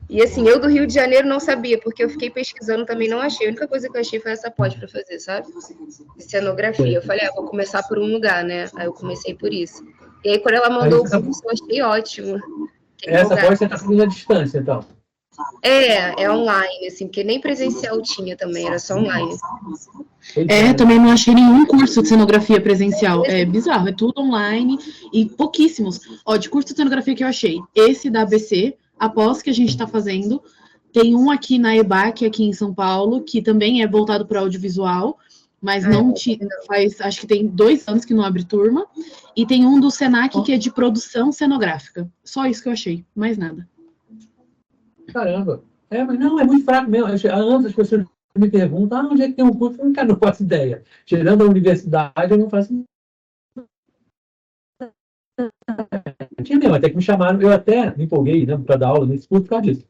E assim, eu do Rio de Janeiro não sabia, porque eu fiquei pesquisando, também não achei. A única coisa que eu achei foi essa pós para fazer, sabe? De cenografia. Eu falei, vou começar por um lugar, né? Aí eu comecei por isso. E aí quando ela mandou o curso, eu achei ótimo. Essa pós você está fazendo à distância, então? É online, assim, porque nem presencial tinha também, era só online. Também não achei nenhum curso de cenografia presencial. É bizarro, é tudo online e pouquíssimos. Ó, de curso de cenografia que eu achei, esse da ABC, após que a gente está fazendo, tem um aqui na EBAC, aqui em São Paulo, que também é voltado para audiovisual, mas faz, acho que tem 2 anos que não abre turma, e tem um do Senac que é de produção cenográfica. Só isso que eu achei, mais nada. Caramba. Mas não, é muito fraco mesmo. Há anos as pessoas me perguntam, onde é que tem um curso? Eu não faço ideia. Tirando a universidade, eu não faço. Não tinha mesmo, até que me chamaram, eu até me empolguei, né, para dar aula nesse curso por causa disso.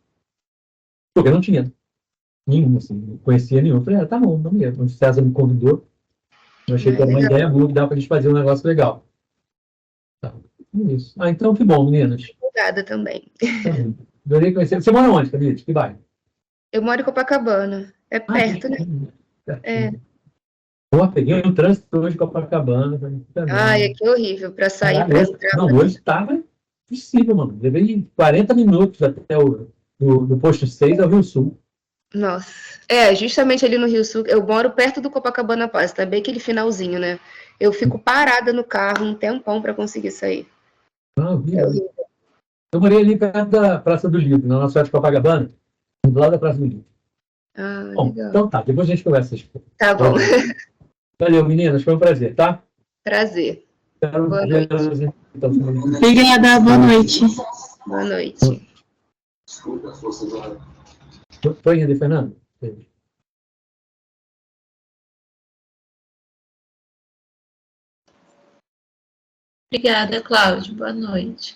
Porque eu não tinha nenhum, assim, não conhecia nenhum. Eu falei, tá bom, não mesmo. O César me convidou. Eu achei que era uma ideia boa, que dava para a gente fazer um negócio legal. Tá. Isso. Então, que bom, meninas. Obrigada também. Adorei conhecer. Você mora onde, Camila? Que bairro? Eu moro em Copacabana. É perto, né? Pô, peguei um trânsito hoje em Copacabana. Ai, que horrível. Para sair, para entrar. Não, hoje estava impossível, mano. Levei 40 minutos até do posto 6 ao Rio Sul. Nossa. Justamente ali no Rio Sul. Eu moro perto do Copacabana Paz, tá bem aquele finalzinho, né? Eu fico parada no carro um tempão para conseguir sair. Eu morei ali perto da Praça do Livro, na nossa cidade de Copacabana, do lado da Praça do Livro. Bom, legal. então tá, depois a gente conversa. Tá bom. Valeu, meninas, foi um prazer, tá? Prazer. Boa noite. Obrigada, boa noite. Boa noite. Foi, Henrique Fernando? Obrigada, Cláudio. Boa noite.